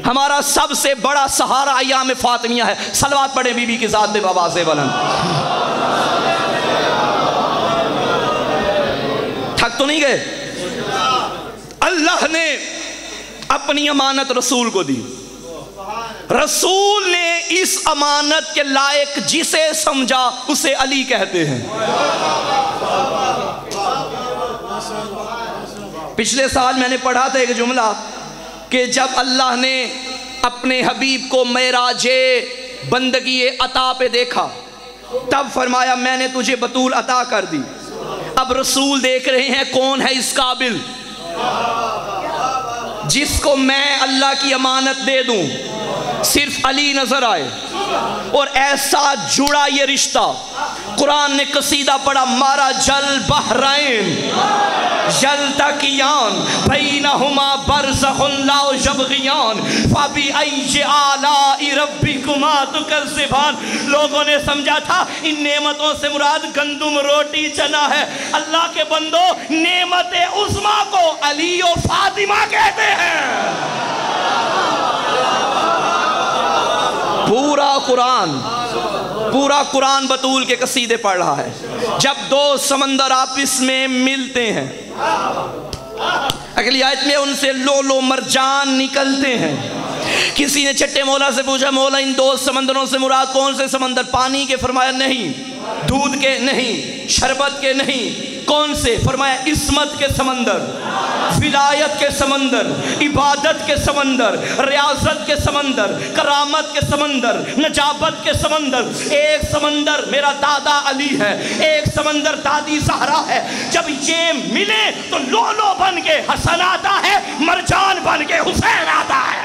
ہمارا سب سے بڑا سہارا ایام فاطمیہ ہے. صلوات پڑھیں بی بی کی ذات پہ بآواز بلند. تھک تو نہیں گئے؟ اللہ نے اپنی امانت رسول کو دی. رسول نے اس امانت کے لائق جسے سمجھا اسے علی کہتے ہیں. پچھلے سال میں نے پڑھا تھا ایک جملہ کہ جب اللہ نے اپنے حبیب کو معراج بندگی عطا پہ دیکھا تب فرمایا میں نے تجھے بطول عطا کر دی. اب رسول دیکھ رہے ہیں کون ہے اس قابل جس کو میں اللہ کی امانت دے دوں. صرف علی نظر آئے اور ایسا جڑا یہ رشتہ. قرآن نے قصیدہ پڑھا، مارا جل بحرین یلتقیان بینہما برزخ لا یبغیان فبأی آلاء ربکما تکذبان. لوگوں نے سمجھا تھا ان نعمتوں سے مراد گندم روٹی چنا ہے. اللہ کے بندو، نعمت عظمیٰ کو علی و فاطمہ کہتے ہیں. پورا قرآن بطول کے قصیدے پڑھ رہا ہے. جب 2 سمندر آپس میں ملتے ہیں، اگلی آیت میں ان سے لولو مرجان نکلتے ہیں. کسی نے چھٹے مولا سے پوچھا، مولا ان 2 سمندروں سے مراد کون سے سمندر؟ پانی کے؟ فرمایا نہیں. دودھ کے؟ نہیں. شربت کے؟ نہیں. کون سے؟ فرمایا عصمت کے سمندر، ولایت کے سمندر، عبادت کے سمندر، ریاضت کے سمندر، کرامت کے سمندر، نجابت کے سمندر۔ ایک سمندر میرا دادا علی ہے، ایک سمندر دادی زہرا ہے۔ جب یہ ملے تو لولو بن کے حسن آتا ہے، مرجان بن کے حسین آتا ہے۔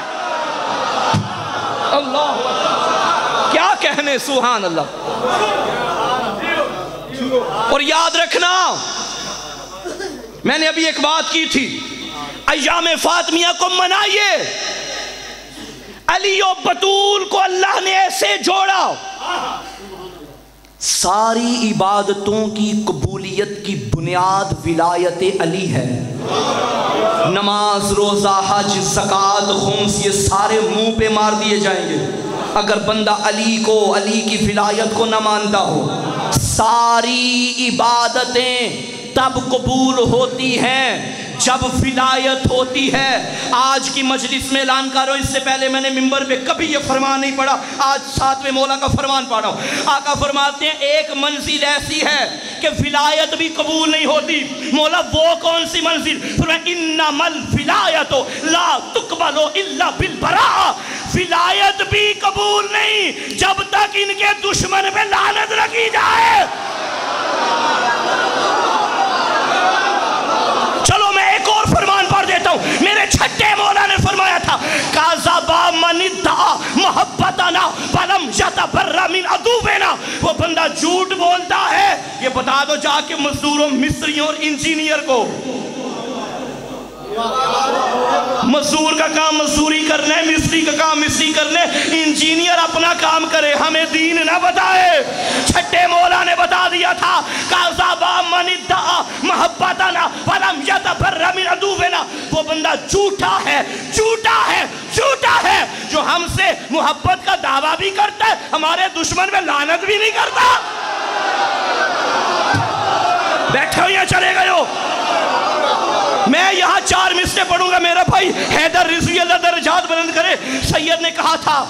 اللہ کیا کہنے، سبحان اللہ۔ اور یاد رکھنا، میں نے ابھی ایک بات کی تھی، ایام فاطمیہ کو منائیے۔ علی و بطول کو اللہ نے ایسے جوڑا، ساری عبادتوں کی قبولیت کی بنیاد ولایت علی ہے۔ نماز، روزہ، حج، زکوٰۃ، خمس، یہ سارے منہ پہ مار دیے جائیں گے اگر بندہ علی کو، علی کی ولایت کو نہ مانتا ہو۔ ساری عبادتیں تب قبول ہوتی ہیں جب ولایت ہوتی ہے۔ آج کی مجلس میں اعلان کر رہا ہوں، اس سے پہلے میں نے ممبر پہ کبھی یہ فرمان نہیں پڑھا، آج 7ویں مولا کا فرمان پڑھ رہا ہوں۔ آقا فرماتے ہیں ایک منزل ایسی ہے کہ ولایت بھی قبول نہیں ہوتی۔ مولا وہ کون سی منزل؟ فرمایا انما الولایت لا تقبل الا بالبراء۔ ولایت بھی قبول نہیں جب تک ان کے دشمن پہ لعنت نہ کی جائے۔ چلو میں ایک اور فرمان پڑھ دیتا ہوں، میرے چھٹے مولا نے فرمایا تھا کاذبا من ادعا محبتنا فلم یتبرأ من عدونا۔ وہ بندہ جھوٹ بولتا ہے، یہ بتا دو جا کے مزدوروں، مستریوں اور انجینئر کو، مزدور کا کام مزدوری کرنا ہے، مستری کا کام مستری کرنا ہے، انجینئر اپنا کام کرے، ہمیں دین نہ بتائے۔ چھٹے مولا نے بتا دیا تھا کاذبا من ادعا محبتنا فلم یتبرأ من عدونا۔ وہ بندہ جھوٹا ہے، جھوٹا ہے، جھوٹا ہے جو ہم سے محبت کا دعویٰ بھی کرتا ہے، ہمارے دشمن میں لعنت بھی نہیں کرتا۔ بیٹھے ہو یا چلے گئے ہو؟ میں یہاں 4 مصرے پڑھوں گا، میرا بھائی حیدر رضوی اللہ درجات بلند کرے۔ سید نے کہا تھا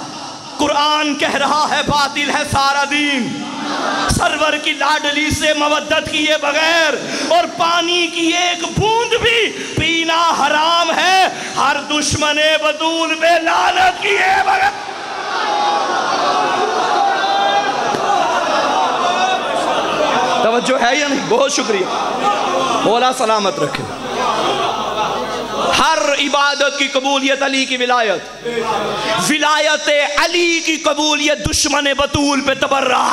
قرآن کہہ رہا ہے باطل ہے سارا دین، سرور کی لاڈلی سے مودت کیے بغیر اور پانی کی ایک بوند بھی پینا حرام ہے، ہر دشمن بطول پہ لعنت کیے بغیر۔ توجہ ہے یا نہیں؟ بہت شکریہ، مولا سلامت رکھے۔ ہر عبادت کی قبولیت علی کی ولایت، ولایت علی کی قبولیت دشمن بطول پہ تبرہ۔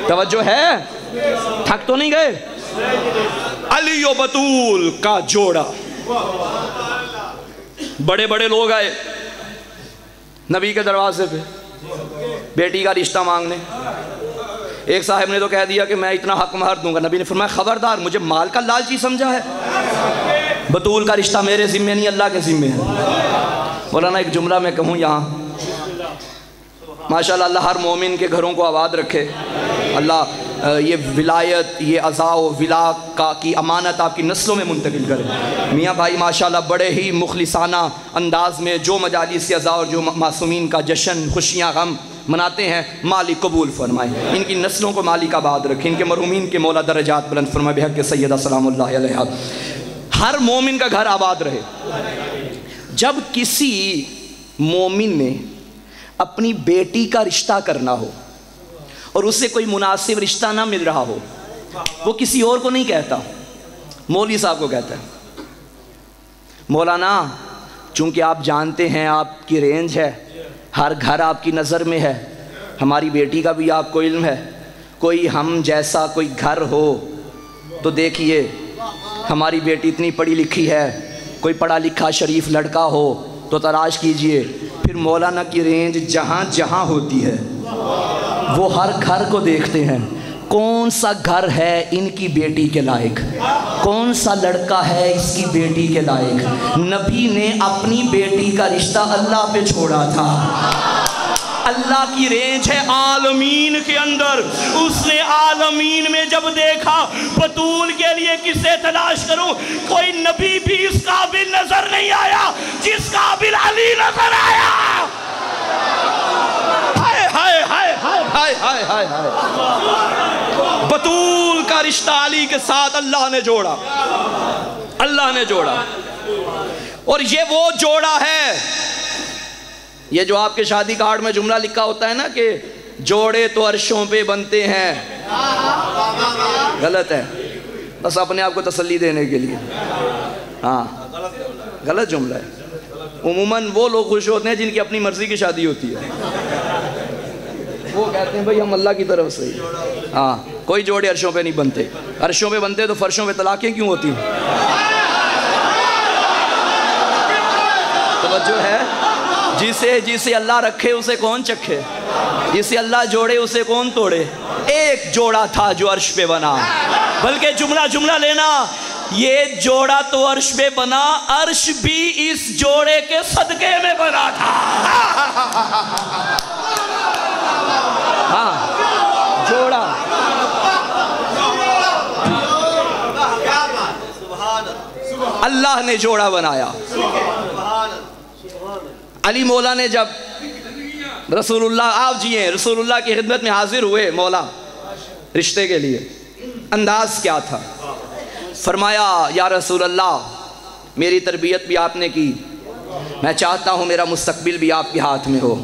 توجہ ہے؟ تھک تو نہیں گئے؟ علی و بطول کا جوڑا۔ بڑے بڑے لوگ آئے نبی کے دروازے پہ بیٹی کا رشتہ مانگنے۔ ایک صاحب نے تو کہہ دیا کہ میں اتنا حق مہر دوں گا۔ نبی نے فرمایا خبردار، مجھے مال کا لالچی سمجھا ہے؟ بطول کا رشتہ میرے ذمہ نہیں، اللہ کے ذمہ ہے۔ مولانا ایک جملہ میں کہوں یہاں، ماشاءاللہ اللہ ہر مومن کے گھروں کو آباد رکھے، اللہ یہ ولایت، یہ عزا و ولا کی امانت آپ کی نسلوں میں منتقل کرے۔ میاں بھائی ماشاءاللہ بڑے ہی مخلصانہ انداز میں جو مجالس عزا اور جو معصومین کا جشن، خوشیاں، غم مناتے ہیں، مالک قبول فرمائے، ان کی نسلوں کو مالک آباد رکھے، ان کے مرحومین کے مولا درجات بلند فرمائے بحق سیدہ سلام اللہ علیہ۔ ہر مومن کا گھر آباد رہے۔ جب کسی مومن نے اپنی بیٹی کا رشتہ کرنا ہو اور اسے کوئی مناسب رشتہ نہ مل رہا ہو، وہ کسی اور کو نہیں کہتا، مولوی صاحب کو کہتا ہے، مولانا چونکہ آپ جانتے ہیں آپ کی رینج ہے، ہر گھر آپ کی نظر میں ہے، ہماری بیٹی کا بھی آپ کو علم ہے، کوئی ہم جیسا کوئی گھر ہو تو دیکھیے ہماری بیٹی اتنی پڑھی لکھی ہے، کوئی پڑھا لکھا شریف لڑکا ہو تو تلاش کیجئے۔ پھر مولانا کی رینج جہاں جہاں ہوتی ہے وہ ہر گھر کو دیکھتے ہیں، کون سا گھر ہے ان کی بیٹی کے لائق، کون سا لڑکا ہے اس کی بیٹی کے لائق۔ نبی نے اپنی بیٹی کا رشتہ اللہ پہ چھوڑا تھا۔ اللہ کی رینج ہے عالمین کے اندر، اس نے عالمین میں جب دیکھا بطول کے لیے کسے تلاش کروں، کوئی نبی بھی اس قابل نظر نہیں آیا جس قابل علی نظر آیا۔ ہائے ہائے ہائے ہائے ہائے ہائے ہائے ہائے، بطول کا رشتہ علی کے ساتھ اللہ نے جوڑا، اللہ نے جوڑا۔ اور یہ وہ جوڑا ہے، یہ جو آپ کے شادی کارڈ میں جملہ لکھا ہوتا ہے نا کہ جوڑے تو عرشوں پہ بنتے ہیں، غلط ہے، بس اپنے آپ کو تسلی دینے کے لیے، ہاں غلط جملہ ہے۔ عموماً وہ لوگ خوش ہوتے ہیں جن کی اپنی مرضی کی شادی ہوتی ہے، وہ کہتے ہیں بھئی ہم اللہ کی طرف سے، ہاں کوئی جوڑے عرشوں پہ نہیں بنتے، عرشوں پہ بنتے تو فرشوں پہ طلاقیں کیوں ہوتی ہیں؟ توجہ ہے؟ جسے اللہ رکھے اسے کون چکھے، جسے اللہ جوڑے اسے کون توڑے۔ ایک جوڑا تھا جو عرش پہ بنا، بلکہ جملہ لینا، یہ جوڑا تو عرش پہ بنا، عرش بھی اس جوڑے کے صدقے میں بنا تھا۔ ہاں جوڑا، اللہ نے جوڑا بنایا۔ علی مولا نے جب رسول اللہ، آپ جیئے رسول اللہ کی خدمت میں حاضر ہوئے مولا رشتے کے لیے، انداز کیا تھا؟ فرمایا یا رسول اللہ میری تربیت بھی آپ نے کی، میں چاہتا ہوں میرا مستقبل بھی آپ کے ہاتھ میں ہو۔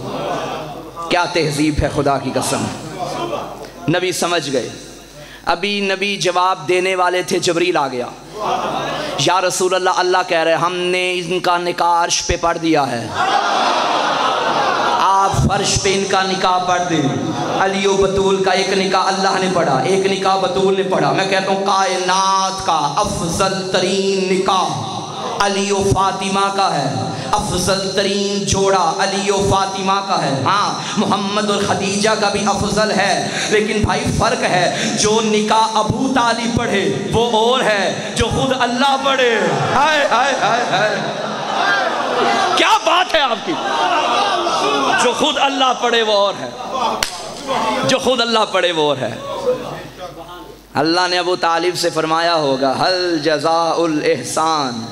کیا تہذیب ہے خدا کی قسم۔ نبی سمجھ گئے، ابھی نبی جواب دینے والے تھے، جبریل آ گیا، یا رسول اللہ اللہ کہہ رہے ہم نے ان کا نکاح عرش پہ پڑھ دیا ہے، آپ فرش پہ ان کا نکاح پڑھ دیں۔ علی و بطول کا ایک نکاح اللہ نے پڑھا، ایک نکاح بطول نے پڑھا۔ میں کہتا ہوں کائنات کا افضل ترین نکاح علی و فاطمہ کا ہے، افضل ترین جوڑا علی و فاطمہ کا ہے۔ ہاں محمد اور خدیجہ کا بھی افضل ہے، لیکن بھائی فرق ہے، جو نکاح ابو طالب پڑھے وہ اور ہے جو خود اللہ پڑھے۔ ہائے ہائے ہائے ہائے، کیا بات ہے آپ کی! جو خود اللہ پڑھے وہ اور ہے، جو خود اللہ پڑھے وہ اور ہے۔ اللہ نے ابو طالب سے فرمایا ہوگا حل جزاء الاحسان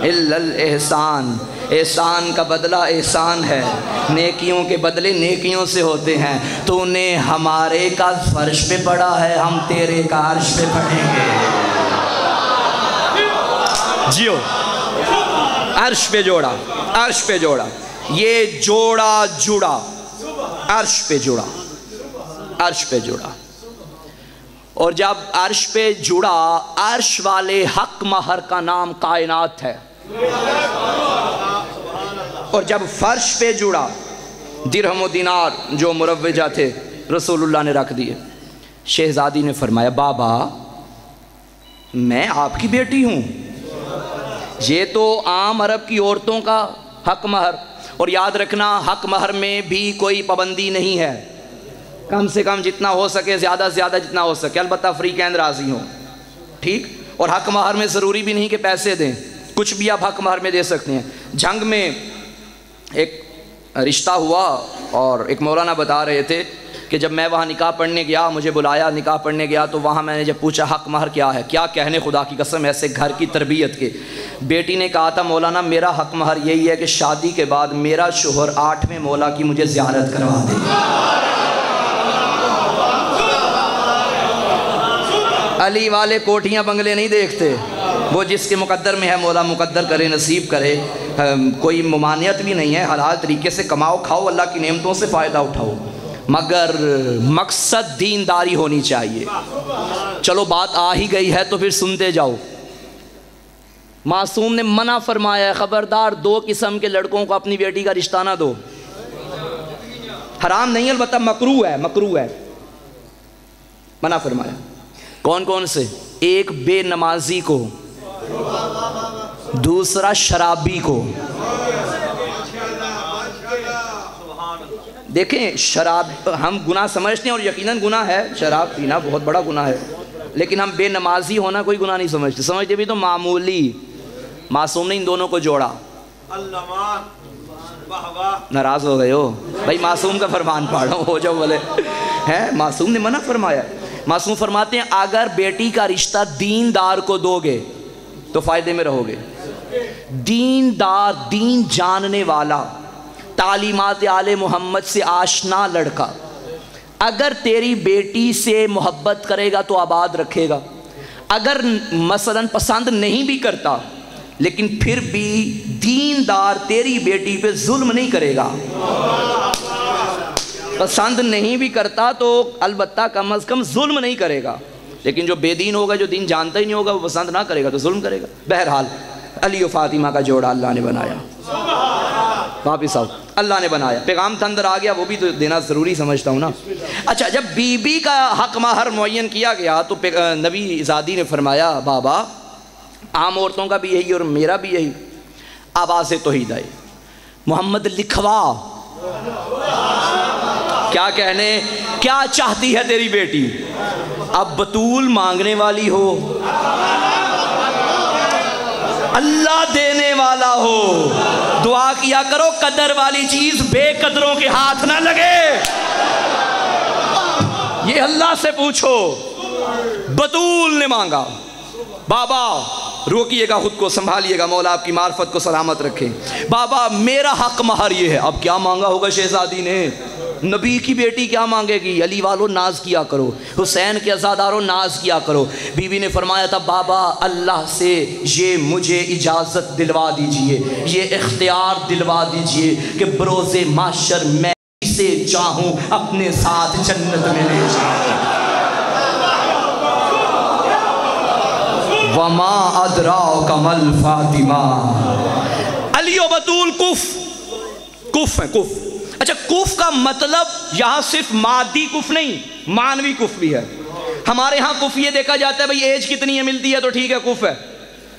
الا الاحسان، احسان کا بدلہ احسان ہے، نیکیوں کے بدلے نیکیوں سے ہوتے ہیں۔ تو نے ہمارے کا فرش پہ پڑھا ہے، ہم تیرے کا عرش پہ پڑھیں گے۔ جیو، عرش پہ جوڑا، عرش پہ جوڑا، یہ جوڑا جڑا، عرش پہ جڑا، عرش پہ جڑا۔ اور جب عرش پہ جڑا، عرش والے حق مہر کا نام کائنات ہے۔ اور جب فرش پہ جڑا، درہم و دینار جو مروجہ تھے رسول اللہ نے رکھ دیے۔ شہزادی نے فرمایا بابا میں آپ کی بیٹی ہوں، یہ تو عام عرب کی عورتوں کا حق مہر، اور یاد رکھنا حق مہر میں بھی کوئی پابندی نہیں ہے، کم سے کم جتنا ہو سکے، زیادہ سے زیادہ جتنا ہو سکے، البتہ فریقین راضی ہوں، ٹھیک۔ اور حق مہر میں ضروری بھی نہیں کہ پیسے دیں، کچھ بھی آپ حق مہر میں دے سکتے ہیں۔ جنگ میں ایک رشتہ ہوا اور ایک مولانا بتا رہے تھے کہ جب میں وہاں نکاح پڑھنے گیا، مجھے بلایا، نکاح پڑھنے گیا، تو وہاں میں نے جب پوچھا حق مہر کیا ہے، کیا کہنے خدا کی قسم ایسے گھر کی تربیت کے، بیٹی نے کہا تھا مولانا میرا حق مہر یہی ہے کہ شادی کے بعد میرا شوہر 8ویں مولا کی مجھے زیارت کروا دے۔ علی والے کوٹھیاں بنگلے نہیں دیکھتے، وہ جس کے مقدر میں ہے مولا مقدر کرے، نصیب کرے، کوئی ممانعت بھی نہیں ہے، حلال طریقے سے کماؤ کھاؤ، اللہ کی نعمتوں سے فائدہ اٹھاؤ، مگر مقصد دینداری ہونی چاہیے۔ چلو بات آ ہی گئی ہے تو پھر سنتے جاؤ۔ معصوم نے منع فرمایا ہے خبردار 2 قسم کے لڑکوں کو اپنی بیٹی کا رشتہ نہ دو، حرام نہیں البتہ مکروہ ہے، مکروہ ہے، منع فرمایا۔ کون کون سے؟ ایک بے نمازی کو، دوسرا شرابی کو۔ دیکھیں شراب ہم گناہ سمجھتے ہیں اور یقیناً گناہ ہے، شراب پینا بہت بڑا گناہ ہے، لیکن ہم بے نمازی ہونا کوئی گناہ نہیں سمجھتے، سمجھتے بھی تو معمولی۔ معصوم نے ان دونوں کو جوڑا۔ ناراض ہو گئے ہو بھائی، معصوم کا فرمان پاڑو، ہو جاؤ بولے ہیں، معصوم نے منع فرمایا۔ معصوم فرماتے ہیں اگر بیٹی کا رشتہ دیندار کو دو گے تو فائدے میں رہو گے۔ دیندار، دین جاننے والا، تعلیمات آل محمد سے آشنا لڑکا اگر تیری بیٹی سے محبت کرے گا تو آباد رکھے گا، اگر مثلا پسند نہیں بھی کرتا لیکن پھر بھی دیندار تیری بیٹی پہ ظلم نہیں کرے گا۔ پسند نہیں بھی کرتا تو البتہ کم از کم ظلم نہیں کرے گا، لیکن جو بے دین ہوگا، جو دین جانتا ہی نہیں ہوگا، وہ پسند نہ کرے گا تو ظلم کرے گا۔ بہرحال علی و فاطمہ کا جوڑا اللہ نے بنایا، واپس آؤ، اللہ نے بنایا، پیغام تھا اندر آ گیا، وہ بھی تو دینا ضروری سمجھتا ہوں نا۔ اچھا، جب بی بی کا حق مہر معین کیا گیا تو نبی زادی نے فرمایا بابا عام عورتوں کا بھی یہی اور میرا بھی یہی۔ آواز توحید آئی، محمد لکھوا، کیا کہنے، کیا چاہتی ہے تیری بیٹی؟ اب بطول مانگنے والی ہو، اللہ دینے والا ہو، دعا کیا کرو قدر والی چیز بے قدروں کے ہاتھ نہ لگے، یہ اللہ سے پوچھو۔ بطول نے مانگا، بابا روکیے گا، خود کو سنبھالیے گا، مولا آپ کی معرفت کو سلامت رکھے، بابا میرا حق مہر یہ ہے۔ اب کیا مانگا ہوگا شہزادی نے؟ نبی کی بیٹی کیا مانگے گی؟ علی والوں ناز کیا کرو، حسین کے عزاداروں ناز کیا کرو۔ بی بی نے فرمایا تھا بابا اللہ سے یہ مجھے اجازت دلوا دیجئے، یہ اختیار دلوا دیجئے کہ بروز محشر میں اسے چاہوں اپنے ساتھ جنت میں لے جاؤں۔ وما ادراک مل فاطمہ۔ علی و بطول کف ہیں، کف۔ اچھا، کف کا مطلب یہاں صرف مادی کف نہیں، معنوی کف بھی ہے۔ ہمارے ہاں کف یہ دیکھا جاتا ہے بھئی ایج کتنی ہے ملتی ہے تو ٹھیک ہے کف ہے،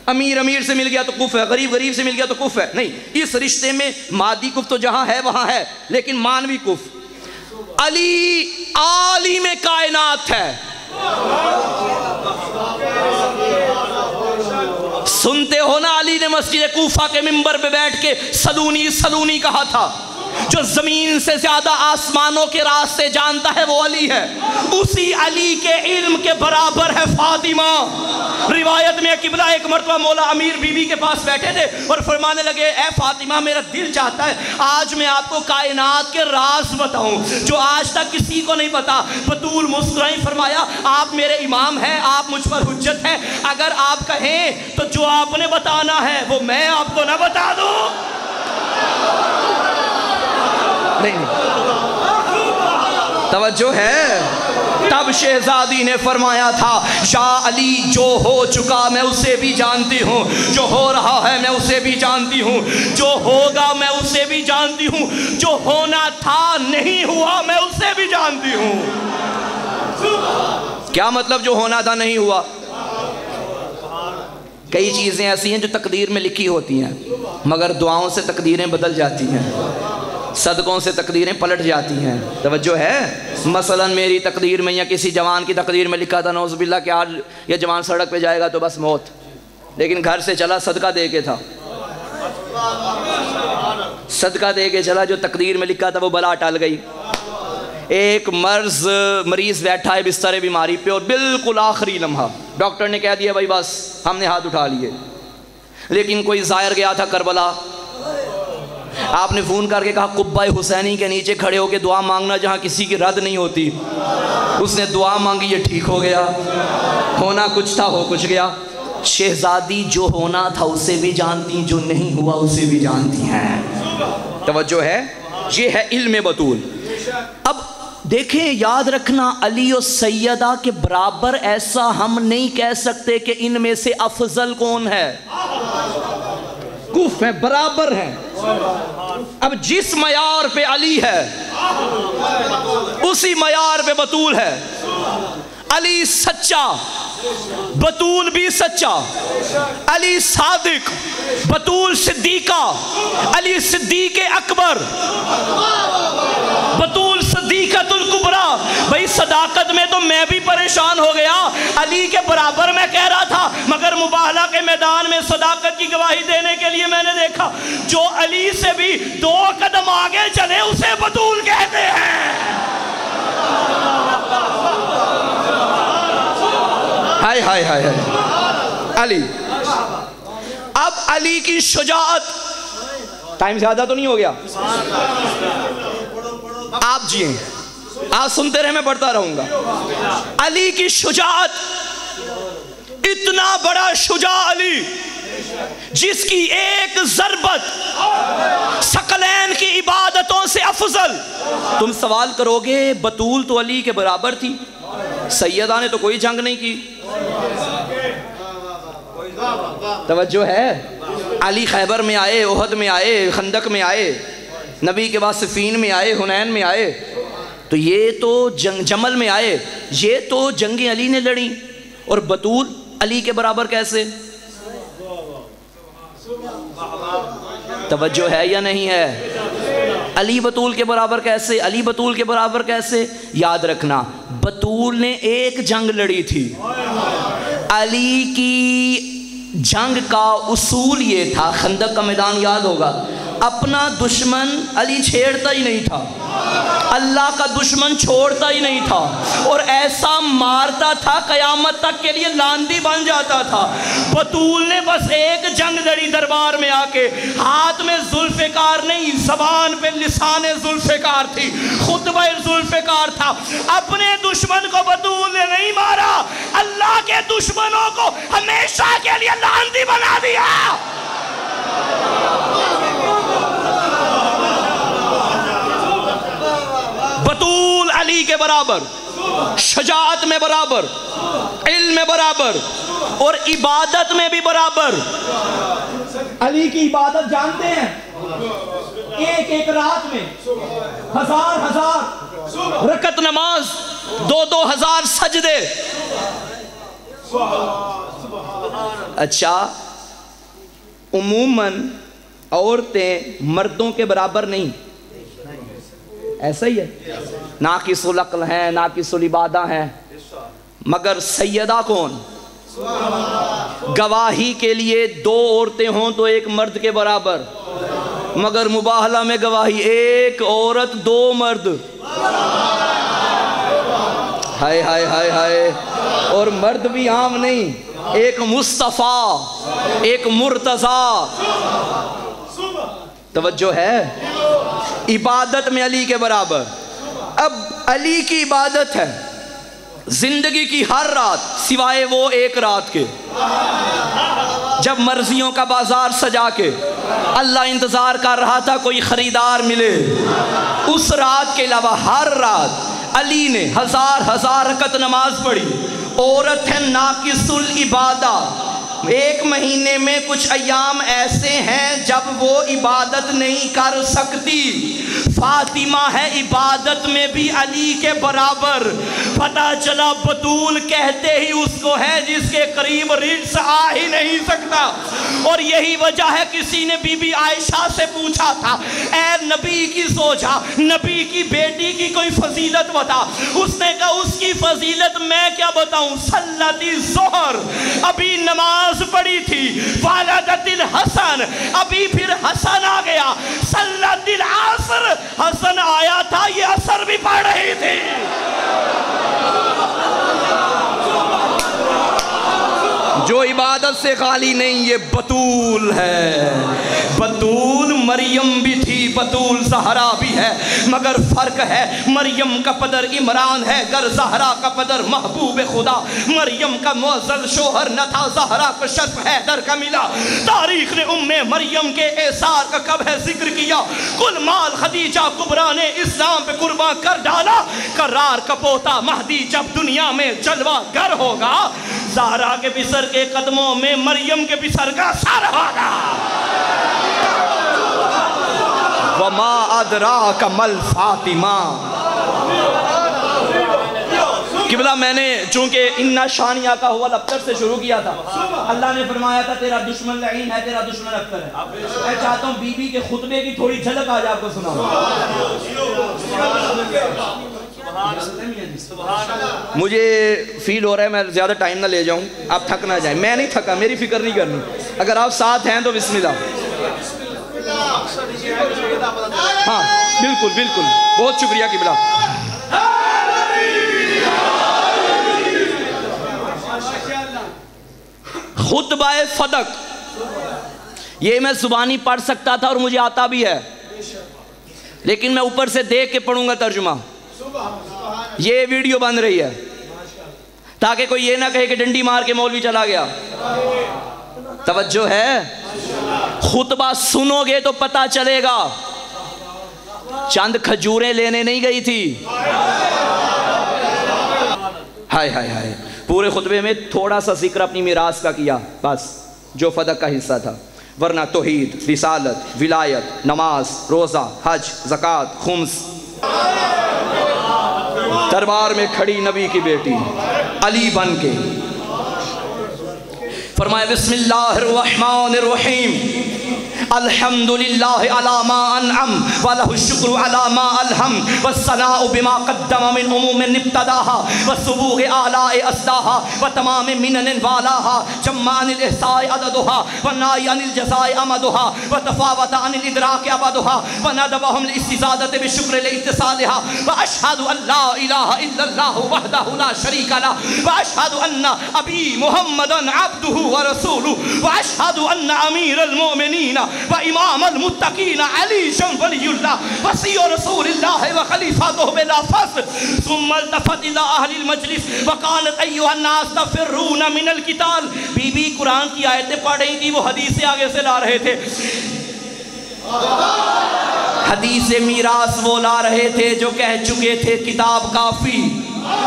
امیر سے مل گیا تو کف ہے، غریب سے مل گیا تو کف ہے۔ نہیں، اس رشتے میں مادی کف تو جہاں ہے وہاں ہے، لیکن معنوی کف۔ علی عالم کائنات ہے، سنتے ہو نا، علی نے مسجد کوفہ کے منبر پہ بیٹھ کے سلونی کہا تھا، جو زمین سے زیادہ آسمانوں کے راستے جانتا ہے وہ علی ہے، اسی علی کے علم کے برابر ہے فاطمہ۔ روایت میں قبلہ ایک مرتبہ مولا امیر بی بی کے پاس بیٹھے تھے اور فرمانے لگے اے فاطمہ میرا دل چاہتا ہے آج میں آپ کو کائنات کے راز بتاؤں جو آج تک کسی کو نہیں پتا۔ بطول مسکرائی فرمایا آپ میرے امام ہیں، آپ مجھ پر حجت ہیں، اگر آپ کہیں تو جو آپ نے بتانا ہے وہ میں آپ کو نہ بتا دوں؟ نہیں، توجہ ہے۔ تب شہزادی نے فرمایا تھا یا علی جو ہو چکا میں اسے بھی جانتی ہوں، جو ہو رہا ہے میں اسے بھی جانتی ہوں، جو ہوگا میں اسے بھی جانتی ہوں، جو ہونا تھا نہیں ہوا میں اسے بھی جانتی ہوں۔ کیا مطلب جو ہونا تھا نہیں ہوا؟ کئی چیزیں ایسی ہیں جو تقدیر میں لکھی ہوتی ہیں مگر دعاؤں سے تقدیریں بدل جاتی ہیں، صدقوں سے تقدیریں پلٹ جاتی ہیں۔ توجہ ہے؟ مثلا میری تقدیر میں یا کسی جوان کی تقدیر میں لکھا تھا نعوذ باللہ کہ آج یہ جوان سڑک پہ جائے گا تو بس موت، لیکن گھر سے چلا صدقہ دے کے تھا، صدقہ دے کے چلا، جو تقدیر میں لکھا تھا وہ بلا ٹل گئی۔ ایک مریض بیٹھا ہے بستر بیماری پہ اور بالکل آخری لمحہ ڈاکٹر نے کہہ دیا بھائی بس ہم نے ہاتھ اٹھا لیے، لیکن کوئی زائر گیا تھا کربلا، آپ نے فون کر کے کہا قبہ حسینی کے نیچے کھڑے ہو کے دعا مانگنا جہاں کسی کی رد نہیں ہوتی۔ اس نے دعا مانگی، یہ ٹھیک ہو گیا، ہونا کچھ تھا ہو کچھ گیا۔ شہزادی جو ہونا تھا اسے بھی جانتی، جو نہیں ہوا اسے بھی جانتی ہیں۔ توجہ ہے؟ یہ ہے علم بطول۔ اب دیکھیں یاد رکھنا علی و سیدہ کے برابر ایسا ہم نہیں کہہ سکتے کہ ان میں سے افضل کون ہے، کف ہیں، برابر ہیں۔ اب جس معیار پہ علی ہے اسی معیار پہ بطول ہے۔ علی سچا، بطول بھی سچا، علی صادق، بطول صدیقہ، علی صدیق اکبر، بطول صدیقۃ الکبریٰ۔ بھئی صداقت میں تو میں بھی پریشان ہو گیا، علی کے برابر میں کہہ رہا تھا، مگر مباہلہ کے میدان میں صداقت کی گواہی دینے کے لیے میں نے دیکھا جو علی سے بھی 2 قدم آگے چلے اسے بطول کہتے ہیں۔ ہائے ہائے ہائے ہائے علی۔ اب علی کی شجاعت، ٹائم زیادہ تو نہیں ہو گیا؟ آپ جئیں آپ سنتے رہے، میں بڑھتا رہوں گا۔ علی کی شجاعت، اتنا بڑا شجاع علی جس کی ایک ضربت ثقلین کی عبادتوں سے افضل۔ تم سوال کرو گے بطول تو علی کے برابر تھی، سیدہ نے تو کوئی جنگ نہیں کی۔ توجہ ہے؟ علی خیبر میں آئے، احد میں آئے، خندق میں آئے، نبی کے بعد صفین میں آئے، حنین میں آئے، تو یہ تو جمل میں آئے، یہ تو جنگیں علی نے لڑیں، اور بطول علی کے برابر کیسے؟ توجہ ہے یا نہیں ہے؟ علی بطول کے برابر کیسے؟ علی بطول کے برابر کیسے؟ یاد رکھنا، بطول نے ایک جنگ لڑی تھی۔ علی کی جنگ کا اصول یہ تھا، خندق کا میدان یاد ہوگا، اپنا دشمن علی چھیڑتا ہی نہیں تھا، اللہ کا دشمن چھوڑتا ہی نہیں تھا، اور ایسا مارتا تھا قیامت تک کے لیے لاندی بن جاتا تھا۔ بطول نے بس ایک جنگ لڑی دربار میں آ کے، ہاتھ میں ذوالفقار نہیں، زبان پہ لسان ذوالفقار تھی، خطبہ ذوالفقار تھا۔ اپنے دشمن کو بطول نے نہیں مارا، اللہ کے دشمنوں کو ہمیشہ کے لیے لاندی بنا دیا۔ بطول علی کے برابر، شجاعت میں برابر، علم میں برابر، اور عبادت میں بھی برابر۔ علی کی عبادت جانتے ہیں؟ ایک ایک رات میں ہزار رکعت نماز، 2,000 سجدے۔ اچھا، عموماً عورتیں مردوں کے برابر نہیں، ایسا ہی ہے، ناقص العقل ہیں، ناقص العبادہ ہیں، مگر سیدہ کون؟ گواہی کے لیے 2 عورتیں ہوں تو ایک مرد کے برابر، مگر مباہلہ میں گواہی 1 عورت 2 مرد۔ ہائے ہائے ہائے ہائے، اور مرد بھی عام نہیں، ایک مصطفیٰ، ایک مرتضیٰ۔ توجہ ہے؟ عبادت میں علی کے برابر۔ اب علی کی عبادت ہے زندگی کی ہر رات سوائے وہ ایک رات کے، جب مرضیوں کا بازار سجا کے اللہ انتظار کر رہا تھا کوئی خریدار ملے، اس رات کے علاوہ ہر رات علی نے 1000 رکعت نماز پڑھی۔ عورت ہے ناقص العبادہ، 1 مہینے میں کچھ ایام ایسے ہیں جب وہ عبادت نہیں کر سکتی۔ فاطمہ ہے عبادت میں بھی علی کے برابر۔ پتہ چلا بطول کہتے ہی اس کو ہے جس کے قریب رجس آ ہی نہیں سکتا، اور یہی وجہ ہے کسی نے بی بی عائشہ سے پوچھا تھا، اے نبی کی زوجہ، نبی کی بیٹی کی کوئی فضیلت بتا۔ اس نے کہا اس کی فضیلت میں کیا بتاؤں، صلت الظہر، ابھی نماز پڑھی تھی، والدت الحسن، ابھی پھر حسن آ گیا، صلت العصر، حسن آیا تھا یہ عصر بھی پڑھ رہی تھی۔ جو عبادت سے خالی نہیں یہ بطول ہے۔ بطول مریم بھی تھی، بطول زہرا بھی ہے، مگر فرق ہے مریم کا پدر عمران ہے، گر زہرا کا پدر محبوب خدا۔ مریم کا معزز شوہر نہ تھا، زہرا کو شرف حیدر کا ملا۔ تاریخ نے مریم کے احسار کا کب ہے ذکر کیا، کل مال خدیجہ کبریٰ نے اسلام پہ قربان کر ڈالا۔ کرار کا پوتا مہدی جب دنیا میں جلوہ گر ہوگا، زہرا کے بسر کے قدموں میں مریم کے بسر کا سر ہوگا۔ وما ادراک مل فاطمہ۔ قبلہ میں نے چونکہ اِنَّا شانیہ کا ہوا الابتر سے شروع کیا تھا، اللہ نے فرمایا تھا تیرا دشمن لعین ہے، تیرا دشمن ابتر ہے۔ میں چاہتا ہوں بی بی کے خطبے کی تھوڑی جھلک آج آپ کو سناؤں۔ مجھے فیل ہو رہا ہے میں زیادہ ٹائم نہ لے جاؤں، آپ تھک نہ جائیں۔ میں نہیں تھکا، میری فکر نہیں کرنی، اگر آپ ساتھ ہیں تو بسم اللہ۔ ہاں بالکل بالکل، بہت شکریہ قبلہ۔ خطبہ فدق، یہ میں زبانی پڑھ سکتا تھا اور مجھے آتا بھی ہے، لیکن میں اوپر سے دیکھ کے پڑھوں گا ترجمہ۔ یہ ویڈیو بن رہی ہے تاکہ کوئی یہ نہ کہے کہ ڈنڈی مار کے مولوی چلا گیا. توجہ ہے؟ خطبہ سنو گے تو پتہ چلے گا. چند کھجوریں لینے نہیں گئی تھی. ہائے ہائے ہائے. پورے خطبے میں تھوڑا سا ذکر اپنی میراث کا کیا بس، جو فدق کا حصہ تھا، ورنہ توحید، رسالت، ولایت، نماز، روزہ، حج، زکوٰۃ، خمس. دربار میں کھڑی نبی کی بیٹی علی بن کے فرمایا بسم اللہ الرحمن الرحیم الحمدللہ علی ما انعم ولہ الشکر علی ما الہم والثناء بما قدم من عموم ابتداها والسبوغ آلاء اسداها وتمام منن والاها جمع عن الاحصاء عددها والنائی عن الجزاء امدها وتفاوت عن الادراک ابدها وندبهم الاستزادة بالشکر لاتصالها واشهد ان لا الہ الا اللہ وحدہ لا شریک له واشهد ان ابی محمدا عبدہ ورسولہ واشهد ان امیر المؤمنین وإمام المتقین علی ولی اللہ وصی رسول اللہ وخلیفاتہ بلا فصل. ثم التفت الى اہل المجلس وقالت ایھا الناس تفرون من القتال. بی بی قرآن کی آیتیں پڑھ رہی تھی، وہ حدیث آگے سے لا رہے تھے. حدیث میراث وہ لا رہے تھے جو کہہ چکے تھے کتاب کافی.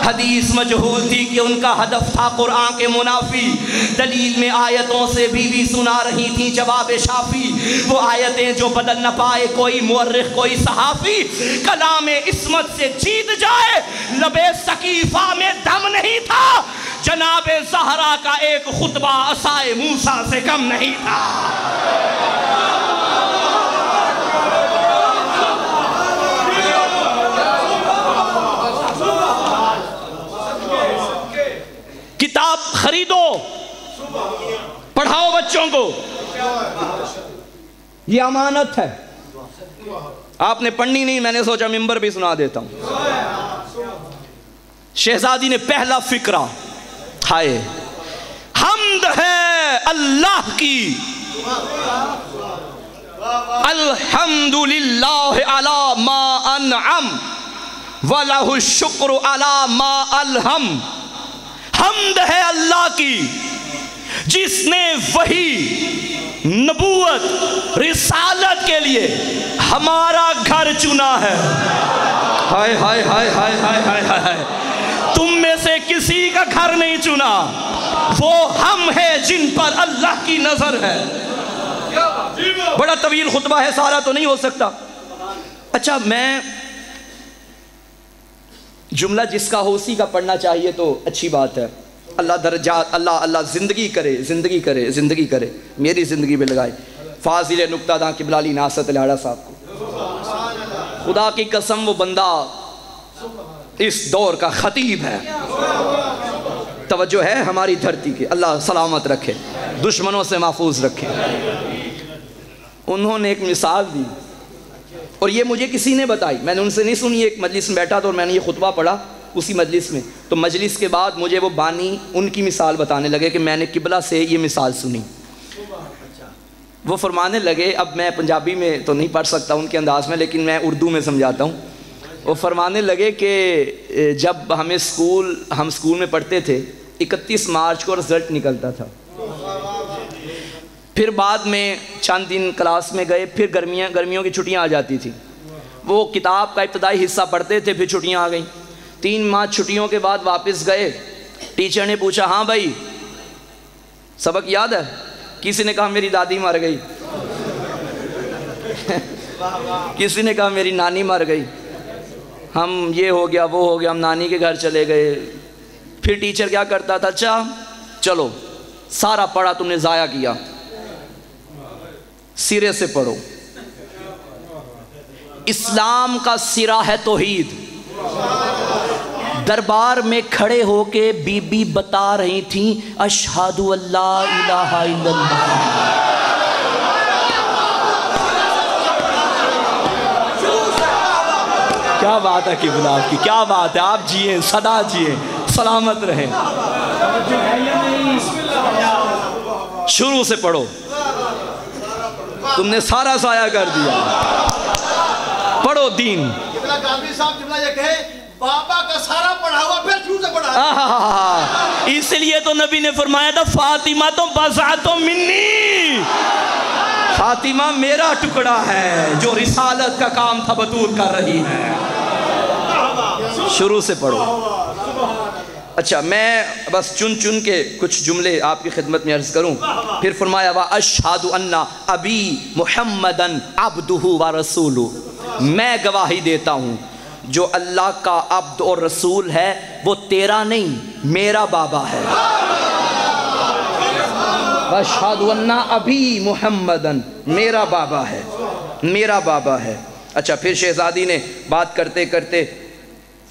حدیث مجہول تھی کہ ان کا ہدف تھا قرآن کے منافی. دلیل میں آیتوں سے بیوی سنا رہی تھی جواب شافی. وہ آیتیں جو بدل نہ پائے کوئی مورخ کوئی صحافی. کلام عصمت سے جیت جائے لب سقیفہ میں دم نہیں تھا. جناب زہرا کا ایک خطبہ عصائے موسیٰ سے کم نہیں تھا. کتاب خریدو، پڑھاؤ بچوں کو. یہ امانت ہے. آپ نے پڑھنی نہیں، میں نے سوچا ممبر بھی سنا دیتا ہوں. شہزادی نے پہلا فقرہ، ہائے حمد ہے اللہ کی، الحمدللہ علی ما انعم ولہ الشکر علی ما الہم. حمد ہے اللہ کی جس نے وحی، نبوت، رسالت کے لیے ہمارا گھر چنا ہے. ہائے ہائے ہائے ہائے ہائے ہائے ہائے. تم میں سے کسی کا گھر نہیں چنا. وہ ہم ہیں جن پر اللہ کی نظر ہے. بڑا طویل خطبہ ہے، سارا تو نہیں ہو سکتا. اچھا، میں جملہ جس کا ہو اسی کا پڑھنا چاہیے تو اچھی بات ہے. اللہ درجات، اللہ زندگی کرے زندگی کرے زندگی کرے، میری زندگی پہ لگائے. فاضل نکتہ داں قبلہ علی ناصرت لاڑہ صاحب کو، خدا کی قسم وہ بندہ اس دور کا خطیب ہے. توجہ ہے ہماری دھرتی کی. اللہ سلامت رکھے، دشمنوں سے محفوظ رکھے. انہوں نے ایک مثال دی اور یہ مجھے کسی نے بتائی، میں نے ان سے نہیں سنی. ایک مجلس میں بیٹھا تھا اور میں نے یہ خطبہ پڑھا اسی مجلس میں. تو مجلس کے بعد مجھے وہ بانی ان کی مثال بتانے لگے کہ میں نے قبلہ سے یہ مثال سنی. وہ فرمانے لگے، اب میں پنجابی میں تو نہیں پڑھ سکتا ان کے انداز میں، لیکن میں اردو میں سمجھاتا ہوں. وہ فرمانے لگے کہ جب ہم اسکول میں پڑھتے تھے 31 مارچ کو رزلٹ نکلتا تھا. پھر بعد میں چند دن کلاس میں گئے، پھر گرمیوں کی چھٹیاں آ جاتی تھی. وہ کتاب کا ابتدائی حصہ پڑھتے تھے، پھر چھٹیاں آ گئیں. 3 ماہ چھٹیوں کے بعد واپس گئے. ٹیچر نے پوچھا، ہاں بھائی سبق یاد ہے؟ کسی نے کہا میری دادی مر گئی، کسی نے کہا میری نانی مر گئی، ہم یہ ہو گیا وہ ہو گیا، ہم نانی کے گھر چلے گئے. پھر ٹیچر کیا کرتا تھا، اچھا چلو سارا پڑھا تم نے ضائع کیا، سرے سے پڑھو. اسلام کا سرا ہے توحید. دربار میں کھڑے ہو کے بی بی بتا رہی تھیں اشہد اللہ الہ الا اللہ. کیا بات ہے قبلہ آپ کی، کیا بات ہے. آپ جیئیں، سدا جیئیں، سلامت رہیں. شروع سے پڑھو. تم نے سارا ضائع کر دیا. پڑھو دین. قبلہ قادری صاحب قبلہ یہ کہے بابا کا سارا پڑھا ہوا پھر کیوں سے پڑھا؟ اس لیے تو نبی نے فرمایا تھا فاطمہ تو بضعۃ منی، فاطمہ میرا ٹکڑا ہے جو رسالت کا کام تھا بطور کر رہی ہے۔ شروع سے پڑھو۔ اچھا میں بس چن چن کے کچھ جملے آپ کی خدمت میں عرض کروں۔ پھر فرمایا وَأَشْهَدُ أَنَّ أَبِي مُحَمَّدًا عَبْدُهُ وَرَسُولُهُ، میں گواہی دیتا ہوں جو اللہ کا عبد اور رسول ہے وہ تیرا نہیں میرا بابا ہے۔ وَأَشْهَدُ أَنَّ أَبِي مُحَمَّدًا، میرا بابا ہے، میرا بابا ہے۔ اچھا پھر شہزادی نے بات کرتے کرتے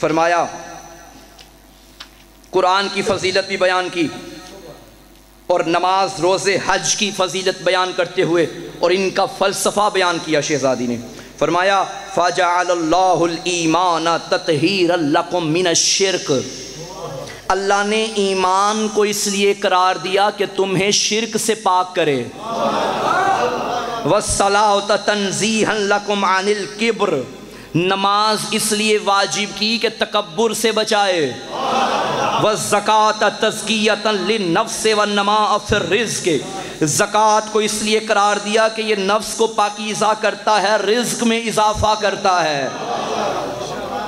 فرمایا، قرآن کی فضیلت بھی بیان کی اور نماز روزے حج کی فضیلت بیان کرتے ہوئے اور ان کا فلسفہ بیان کیا۔ شہزادی نے فرمایا فَجَعَلَ اللَّهُ الْإِيمَانَ تَطْهِيرًا لَكُم مِّنَ الشِّرْكِ، اللہ نے ایمان کو اس لیے قرار دیا کہ تمہیں شرک سے پاک کرے۔ وَالصَّلَاةَ تَنزِيهًا لَكُمْ عَنِ الْكِبْرِ، نماز اس لیے واجب کی کہ تکبر سے بچائے۔ وَالزَّكَاةَ تَزْكِيَةً لِلنَّفْسِ وَالنَّمَاءَ فِي الرِّزْقِ، زکوٰۃ کو اس لیے قرار دیا کہ یہ نفس کو پاکیزہ کرتا ہے، رزق میں اضافہ کرتا ہے۔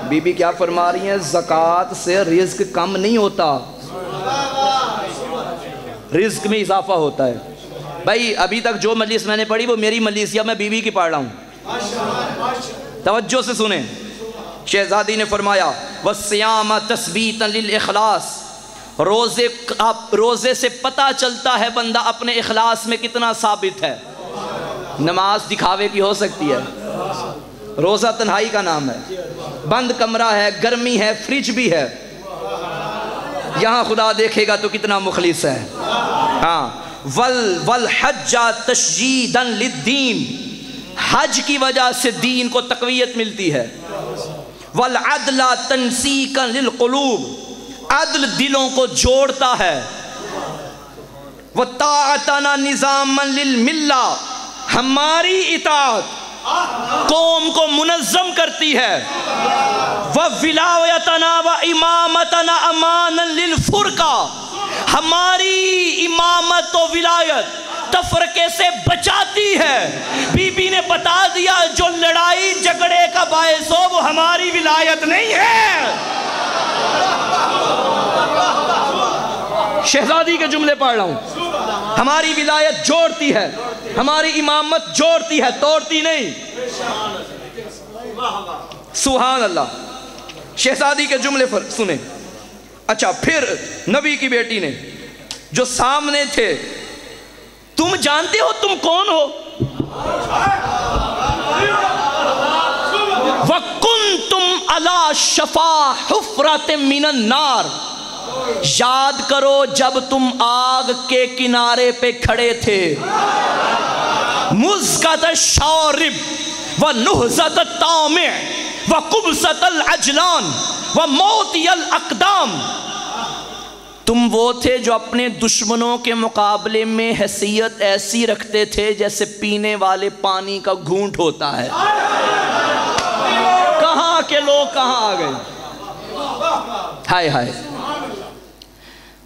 بی بی کیا فرما رہی ہیں؟ زکوٰۃ سے رزق کم نہیں ہوتا، رزق میں اضافہ ہوتا ہے۔ بھائی ابھی تک جو مجلس میں نے پڑھی وہ میری مجلس یا میں بی بی کی پڑھ رہا ہوں، توجہ سے سنیں۔ شہزادی نے فرمایا وَالصِّيَامَ تَثْبِيتًا لِلْإِخْلَاصِ، روزے سے پتہ چلتا ہے بندہ اپنے اخلاص میں کتنا ثابت ہے۔ نماز دکھاوے کی ہو سکتی ہے، روزہ تنہائی کا نام ہے، بند کمرہ ہے، گرمی ہے، فریج بھی ہے، یہاں خدا دیکھے گا تو کتنا مخلص ہے۔ ہاں وَالْحَجَّ تَشْجِيدًا لِلدِّينِ، حج کی وجہ سے دین کو تقویت ملتی ہے۔ وَالْعَدْلَ تَنْسِيقًا لِلْقُلُوبِ، عدل دلوں کو جوڑتا ہے۔ وَطَاعَتَنَا نِظَامًا لِلْمِلَّةِ، ہماری اطاعت قوم کو منظم کرتی ہے۔ وَوِلَایَتَنَا وَإِمَامَتَنَا أَمَانًا لِلْفُرْقَةِ، ہماری امامت و ولایت تفرقے سے بچاتی ہے۔ بی بی نے بتا دیا جو لڑائی جھگڑے کا باعث ہو وہ ہماری ولایت نہیں ہے۔ شہزادی کے جملے پڑھ رہا ہوں، ہماری ولایت جوڑتی ہے، ہماری امامت جوڑتی ہے، توڑتی نہیں۔ سبحان اللہ۔ شہزادی کے جملے پر سنیں۔ اچھا پھر نبی کی بیٹی نے جو سامنے تھے، تم جانتے ہو تم کون ہو؟ وَكُنْتُمْ عَلَى شَفَا حُفْرَةٍ مِّنَ النَّارِ، یاد کرو جب تم آگ کے کنارے پہ کھڑے تھے۔ مُزْقَةَ الشَّارِبِ وَنُحْزَةَ الطَّامِعِ وَقُبْسَةَ الْعَجْلَانِ وَمَوْتِيَ الْأَقْدَامِ، تم وہ تھے جو اپنے دشمنوں کے مقابلے میں حیثیت ایسی رکھتے تھے جیسے پینے والے پانی کا گھونٹ ہوتا ہے۔ کہاں کے لوگ کہاں آ گئے؟ ہائے ہائے۔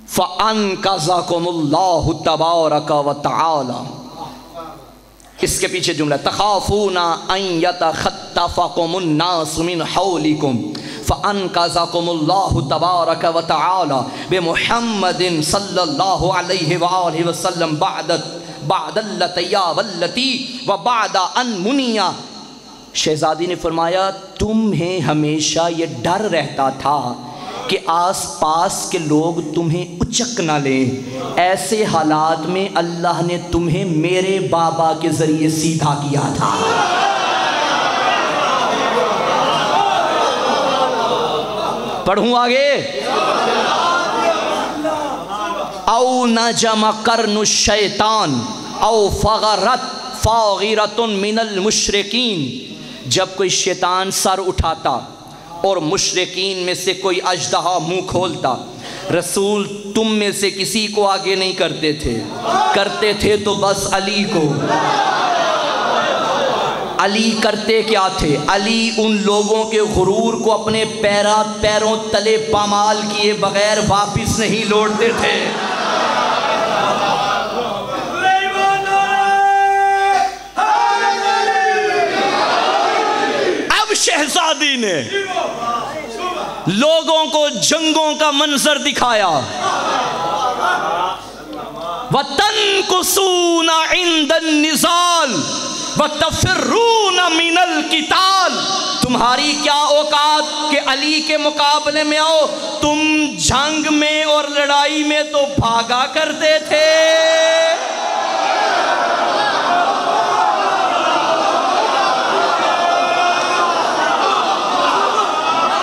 فَأَنْقَذَكُمُ اللَّهُ تَبَارَكَ وَتَعَالَى، اس کے پیچھے جملہ تخافون ان یتخطفکم الناس من حولکم فانقذکم اللہ تبارک و تعالی بمحمد صلی اللہ علیہ وآلہ وسلم بعد اللتیا واللتی وبعد ان منیا۔ شہزادی نے فرمایا تمہیں ہمیشہ یہ ڈر رہتا تھا کہ آس پاس کے لوگ تمہیں اچک نہ لیں، ایسے حالات میں اللہ نے تمہیں میرے بابا کے ذریعے سیدھا کیا تھا۔ پڑھوں آگے۔ او نجم قرن الشیطان او فاغرت من المشرکین، جب کوئی شیطان سر اٹھاتا اور مشرکین میں سے کوئی اژدہا منہ کھولتا، رسول تم میں سے کسی کو آگے نہیں کرتے تھے، کرتے تھے تو بس علی کو۔ علی کرتے کیا تھے؟ علی ان لوگوں کے غرور کو اپنے پیروں تلے پامال کیے بغیر واپس نہیں لوٹتے تھے۔ اب شہزادی نے لوگوں کو جنگوں کا منظر دکھایا۔ وَتَنْكُسُونَ عِنْدَ النِّزَالِ وَتَفِرُّونَ مِنَ الْقِتَالِ، تمہاری کیا اوقات کہ علی کے مقابلے میں آؤ، تم جنگ میں اور لڑائی میں تو بھاگا کرتے تھے۔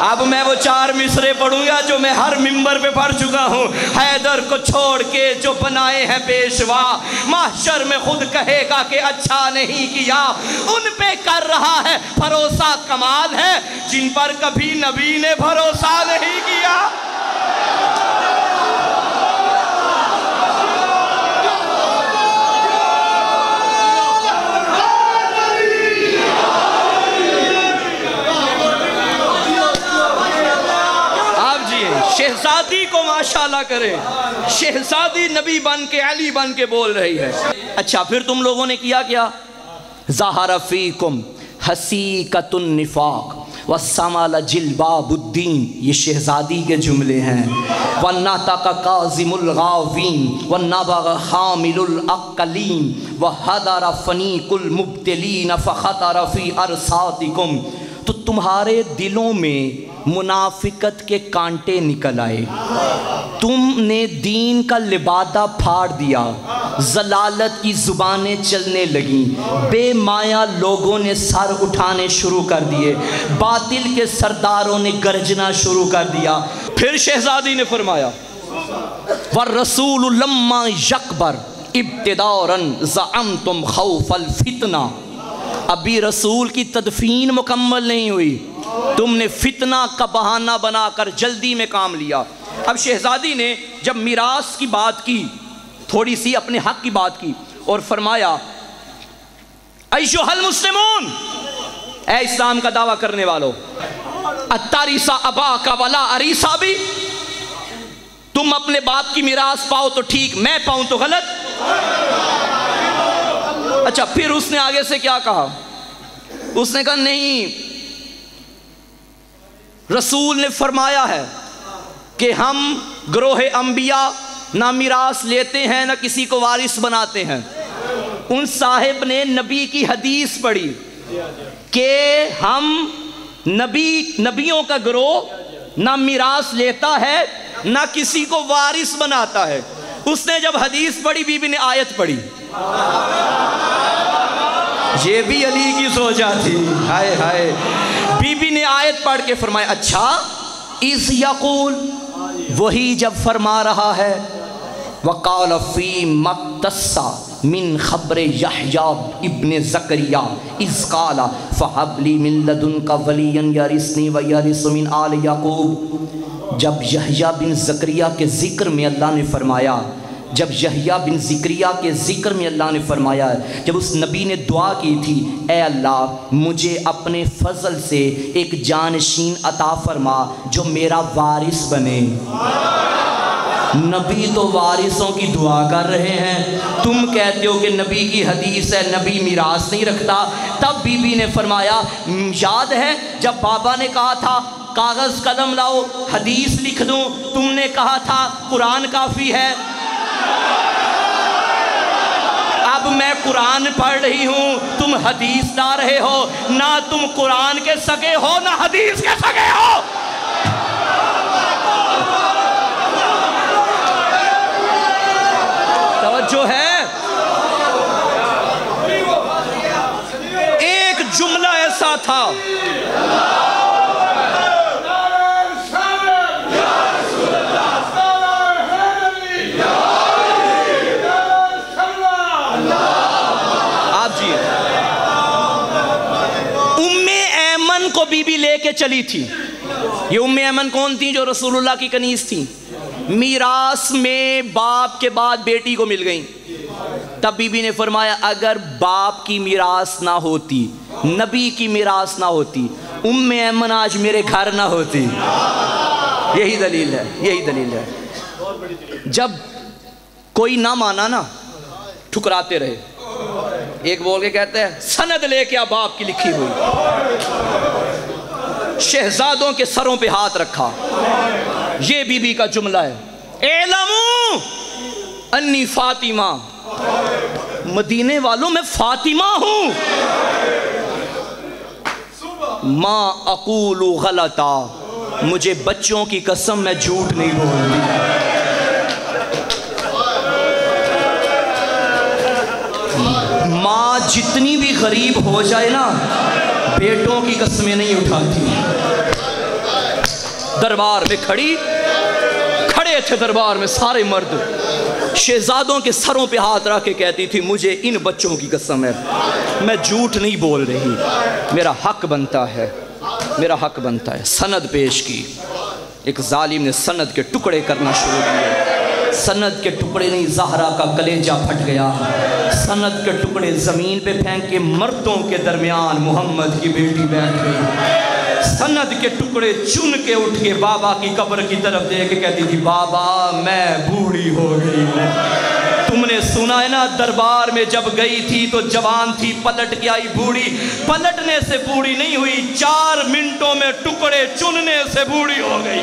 اب میں وہ 4 مصرے پڑھوں گا جو میں ہر منبر پہ پڑھ چکا ہوں۔ حیدر کو چھوڑ کے جو بنائے ہیں پیشوا، محشر میں خود کہے گا کہ اچھا نہیں کیا۔ ان پہ کر رہا ہے بھروسہ، کمال ہے جن پر کبھی نبی نے بھروسہ نہیں کیا۔ شہزادی کو ماشاءاللہ کرے، شہزادی نبی بن کے علی بن کے بول رہی ہے۔ اچھا پھر تم لوگوں نے کیا کیا؟ ظَهَرَ فِيكُمْ حَسِيقَةُ النِّفَاقِ وَالسَّمَلَ جِلْبَابُ الدِّينِ، یہ شہزادی کے جملے ہیں۔ وَالنَّطَقَ كَاظِمُ الْغَاوِينَ وَالنَّبَغَ حَامِلُ الْأَقَّلِينَ وَحَضَرَ فَنِيقُ الْمُبْتِلِينَ فَخَطَرَ فِي أَرْصَاتِكُمْ، تو تمہارے دلوں میں منافقت کے کانٹے نکل آئے، تم نے دین کا لبادہ پھاڑ دیا، ضلالت کی زبانیں چلنے لگیں، بے مایا لوگوں نے سر اٹھانے شروع کر دیے، باطل کے سرداروں نے گرجنا شروع کر دیا۔ پھر شہزادی نے فرمایا وَالرَّسُولُ لَمَّا يَكْبَرْ ابْتِدَارًا زَعَمْتُمْ خَوْفَ الْفِتْنَةِ، ابھی رسول کی تدفین مکمل نہیں ہوئی، تم نے فتنہ کا بہانہ بنا کر جلدی میں کام لیا۔ اب شہزادی نے جب میراث کی بات کی، تھوڑی سی اپنے حق کی بات کی اور فرمایا ایھا المسلمون، اے اسلام کا دعویٰ کرنے والو، اتاریسا اباکا ولا اریسا بھی، تم اپنے باپ کی میراث پاؤ تو ٹھیک، میں پاؤں تو غلط۔ اچھا پھر اس نے آگے سے کیا کہا؟ اس نے کہا نہیں، رسول نے فرمایا ہے کہ ہم گروہ انبیاء نہ میراث لیتے ہیں نہ کسی کو وارث بناتے ہیں۔ ان صاحب نے نبی کی حدیث پڑھی کہ ہم نبیوں کا گروہ نہ میراث لیتا ہے نہ کسی کو وارث بناتا ہے۔ اس نے جب حدیث پڑھی، بی بی نے آیت پڑھی، یہ بھی علی کی سوچا تھی، ہائے ہائے۔ بی بی نے آیت پڑھ کے فرمایا اچھا اِذْ یقول، وہی جب فرما رہا ہے وَقَالَ فِي مَقْتَسَّ مِنْ خَبْرِ یحییٰ ابن زکریا اِذْ قَالَ فَحَبْ لِی مِن لَدُنْکَ وَلِیًّا یَرِثُنِی وَیَرِثُ مِنْ آلِ یعقوب، جب یحییٰ بن زکریا کے ذکر میں اللہ نے فرمایا، جب یحییٰ بن زکریا کے ذکر میں اللہ نے فرمایا، جب اس نبی نے دعا کی تھی اے اللہ مجھے اپنے فضل سے ایک جانشین عطا فرما جو میرا وارث بنے۔ نبی تو وارثوں کی دعا کر رہے ہیں، تم کہتے ہو کہ نبی کی حدیث ہے نبی میراث نہیں رکھتا۔ تب بی بی نے فرمایا یاد ہے جب بابا نے کہا تھا کاغذ قلم لاؤ حدیث لکھ دوں، تم نے کہا تھا قرآن کافی ہے۔ اب میں قرآن پڑھ رہی ہوں، تم حدیث لا رہے ہو، نہ تم قرآن کے سگے ہو نہ حدیث کے سگے ہو۔ توجہ ہے؟ ایک جملہ ایسا تھا بی بی لے کے چلی تھی۔ یہ ام ایمن کون تھی؟ جو رسول اللہ کی کنیز تھی، میراث میں باپ کے بعد بیٹی کو مل گئیں۔ تب بی بی نے فرمایا اگر باپ کی میراث نہ ہوتی نبی کی میراث نہ ہوتی، ام ایمن آج میرے گھر نہ ہوتی۔ یہی دلیل ہے، یہی دلیل ہے۔ جب کوئی نہ مانا نا، ٹھکراتے رہے۔ ایک بول کے کہتے ہیں سند لے کے باپ کی لکھی ہوئی، شہزادوں کے سروں پہ ہاتھ رکھا۔ یہ بی بی کا جملہ ہے، اعلموا انی فاطمہ، مدینے والوں میں فاطمہ ہوں، ما اقول غلطا، مجھے بچوں کی قسم میں جھوٹ نہیں بولتی۔ ماں جتنی بھی غریب ہو جائے نا، بیٹوں کی قسمیں نہیں اٹھاتی۔ دربار میں کھڑے تھے دربار میں سارے مرد، شہزادوں کے سروں پہ ہاتھ رکھ کے کہتی تھی مجھے ان بچوں کی قسم ہے، میں جھوٹ نہیں بول رہی، میرا حق بنتا ہے، میرا حق بنتا ہے۔ سند پیش کی، ایک ظالم نے سند کے ٹکڑے کرنا شروع کیے۔ سند کے ٹکڑے نہیں، زہرا کا کلیجہ پھٹ گیا۔ سند کے ٹکڑے زمین پہ پھینک کے مردوں کے درمیان محمد کی بیٹی بیٹھ گئی۔ سند کے ٹکڑے چن کے اٹھ کے بابا کی قبر کی طرف دیکھ کے کہتی تھی بابا میں بوڑھی ہو گئی ہوں۔ تم نے سنا ہے نا، دربار میں جب گئی تھی تو جوان تھی، پلٹ کے آئی بوڑھی، پلٹنے سے بوڑھی نہیں ہوئی، 4 منٹوں میں ٹکڑے چننے سے بوڑھی ہو گئی۔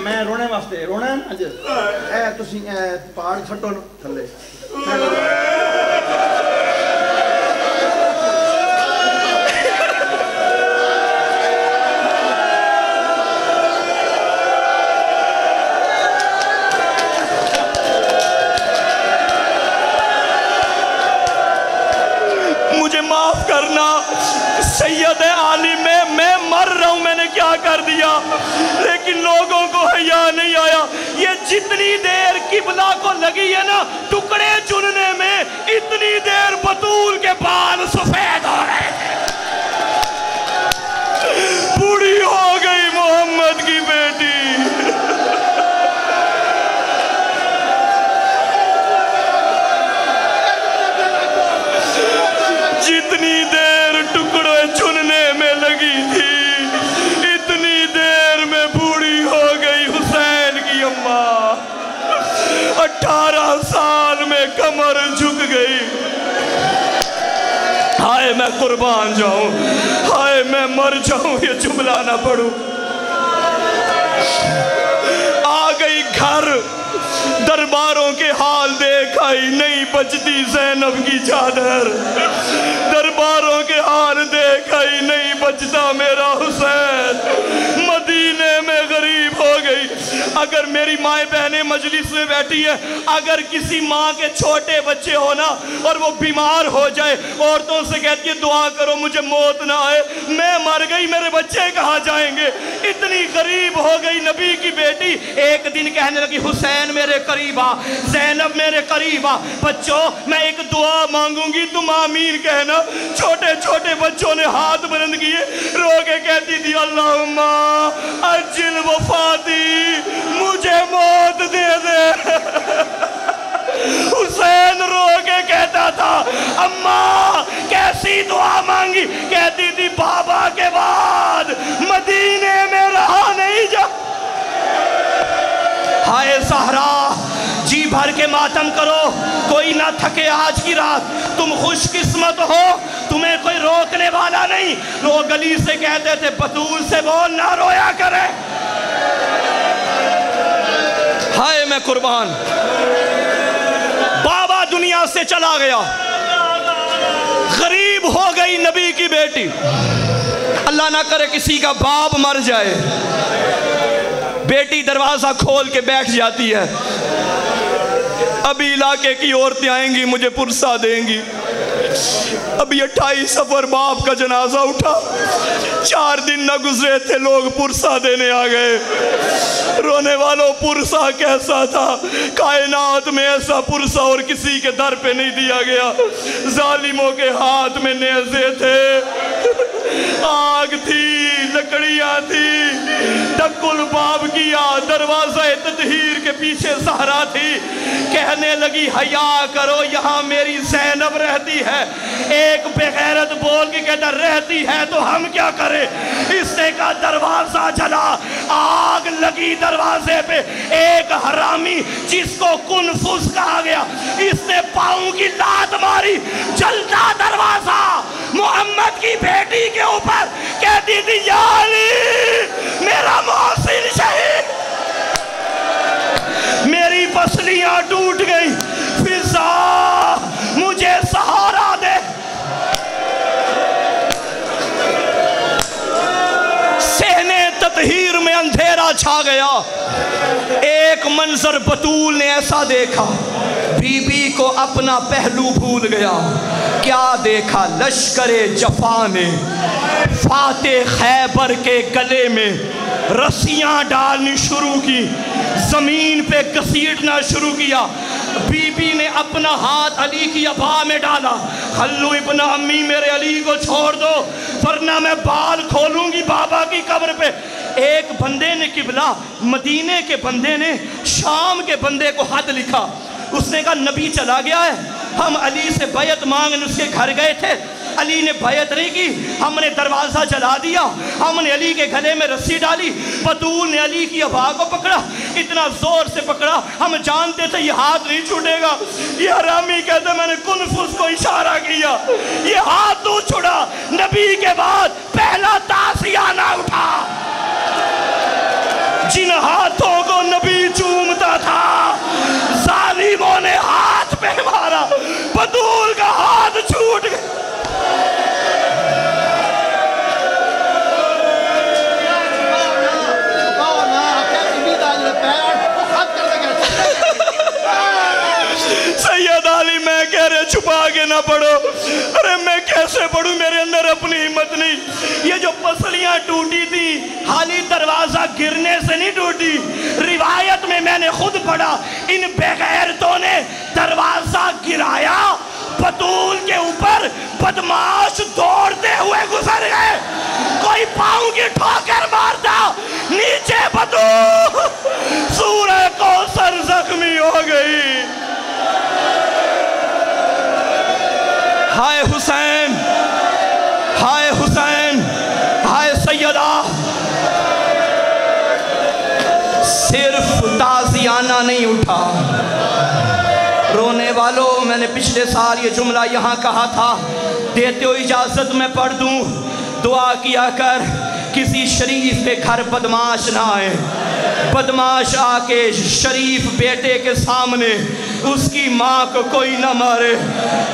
میں رونے واسطے رونا ہے نا، اے تسی پہاڑ چھٹو تھلے۔ معاف کرنا سید عالم میں مر رہا ہوں، میں نے کیا کر دیا، لیکن لوگوں کو حیا نہیں آیا۔ یہ جتنی دیر قبلہ کو لگی ہے نا ٹکڑے چننے میں، اتنی دیر بطول کے بال سفید ہو رہے تھے۔ بوڑھی ہو گئی محمد کی بیٹی۔ جتنی دیر ٹکڑے چننے میں لگی تھی، اتنی دیر میں بوڑھی ہو گئی حسین کی اماں۔ 18 سال میں کمر جھک گئی۔ ہائے میں قربان جاؤں، ہائے میں مر جاؤں، یہ جملہ نہ پڑھوں۔ آ گئی گھر، درباروں کے حال دیکھ آئی، نہیں بچتی زینب کی چادر۔ درباروں کے حال دیکھ آئی، نہیں بچتا میرا حسین۔ مدینے میں غریب ہو گئی۔ اگر میری مائیں بہنیں مجلس میں بیٹھی ہیں، اگر کسی ماں کے چھوٹے بچے ہونا اور وہ بیمار ہو جائے، عورتوں سے کہتی ہے دعا کرو مجھے موت نہ آئے، میں مر گئی میرے بچے کہاں جائیں گے؟ اتنی غریب ہو گئی نبی کی بیٹی۔ ایک دن کہنے لگی حسین میرے قریب آ، زینب میرے قریب آ، بچوں میں ایک دعا مانگوں گی تم آمین کہنا۔ چھوٹے چھوٹے بچوں نے ہاتھ بلند کیے، رو کے کہتی تھی اللہم اجل وفاتی، مجھے موت دے دے۔ حسین رو کے کہتا تھا اماں کیسی دعا مانگی؟ کہتی تھی بابا کے بعد مدینے میں رہا نہیں جا۔ ہائے زہرا، جی بھر کے ماتم کرو، کوئی نہ تھکے آج کی رات۔ تم خوش قسمت ہو، تمہیں کوئی روکنے والا نہیں۔ لوگ گلی سے کہتے تھے بطول سے بول نہ رویا کرے۔ ہائے میں قربان، بابا دنیا سے چلا گیا، غریب ہو گئی نبی کی بیٹی۔ اللہ نہ کرے کسی کا باپ مر جائے، بیٹی دروازہ کھول کے بیٹھ جاتی ہے، ابھی علاقے کی عورتیں آئیں گی مجھے پرسہ دیں گی۔ ابھی 28 سفر باپ کا جنازہ اٹھا، 4 دن نہ گزرے تھے لوگ پرسہ دینے آ گئے۔ رونے والوں پرسہ کیسا تھا؟ کائنات میں ایسا پرسہ اور کسی کے در پہ نہیں دیا گیا۔ ظالموں کے ہاتھ میں نیزے تھے، آگ تھی، لکڑیاں تھی، ڈک الباب کیا، دروازہ تطہیر کے پیچھے زہرا تھی۔ کہنے لگی حیا کرو، یہاں میری زینب رہتی ہے۔ ایک بغیرت بول کے کہتا رہتی ہے تو ہم کیا کریں. اس نے کہا دروازہ جلا, آگ لگی دروازے پہ. ایک حرامی جس کو کنفس کہا گیا, اس نے پاؤں کی لات ماری, جلتا دروازہ. محمد کی بیٹی کے اوپر کہتی تھی یا علی میرا محسن شہید. میری پسلیاں ٹوٹ گئی, فضا مجھے سہارا دے. صحنِ تطہیر میں اندھیرا چھا گیا. ایک منظر بطول نے ایسا دیکھا, بی بی کو اپنا پہلو بھول گیا. کیا دیکھا؟ لشکر جفا نے فاتح خیبر کے گلے میں رسیاں ڈالنی شروع کی, زمین پہ گھسیٹنا شروع کیا. بی بی نے اپنا ہاتھ علی کی ابا میں ڈالا, خلو ابن امی میرے علی کو چھوڑ دو ورنہ میں بال کھولوں گی بابا کی قبر پہ. ایک بندے نے قبلہ, مدینے کے بندے نے شام کے بندے کو خط لکھا. اس نے کہا نبی چلا گیا ہے, ہم علی سے بیعت مانگنے اس کے گھر گئے تھے, علی نے بیعت نہیں کی, ہم نے دروازہ جلا دیا, ہم نے علی کے گلے میں رسی ڈالی. بطول نے علی کی ابا کو پکڑا, اتنا زور سے پکڑا ہم جانتے تھے یہ ہاتھ نہیں چھوٹے گا. یہ حرامی کہتے میں نے کنفس کو اشارہ کیا, یہ ہاتھ تو چھڑا. نبی کے بعد پہلا تعزیہ نہ اٹھا. جن ہاتھوں کو نبی چومتا تھا ظالموں نے ہاتھ پہ مارا, بطول کا ہاتھ چھوٹ گیا. سید علی میں کہہ رہے چھپا کے نہ پڑھو. ارے میں کیسے پڑھوں, میرے اندر اپنی ہمت نہیں. یہ جو پسلیاں ٹوٹی تھی خالی دروازہ گرنے سے نہیں ٹوٹی. روایت میں نے خود پڑھا, ان بغیرتوں نے دروازہ گرایا, بطول کے اوپر بدماش دوڑتے ہوئے گزر گئے. کوئی پاؤں کی ٹھوکر مارتا, نیچے بطول سورہ کوثر زخمی ہو گئی. ہائے حسین, ہائے حسین, ہائے سیدہ. صرف تازیانہ نہیں اٹھا. رونے والوں, میں نے پچھلے سال یہ جملہ یہاں کہا تھا, دیتے ہو اجازت میں پڑھ دوں؟ دعا کیا کر کسی شریف کے گھر بدماش نہ آئے. بدماش آ کے شریف بیٹے کے سامنے اس کی ماں کو کوئی نہ مارے.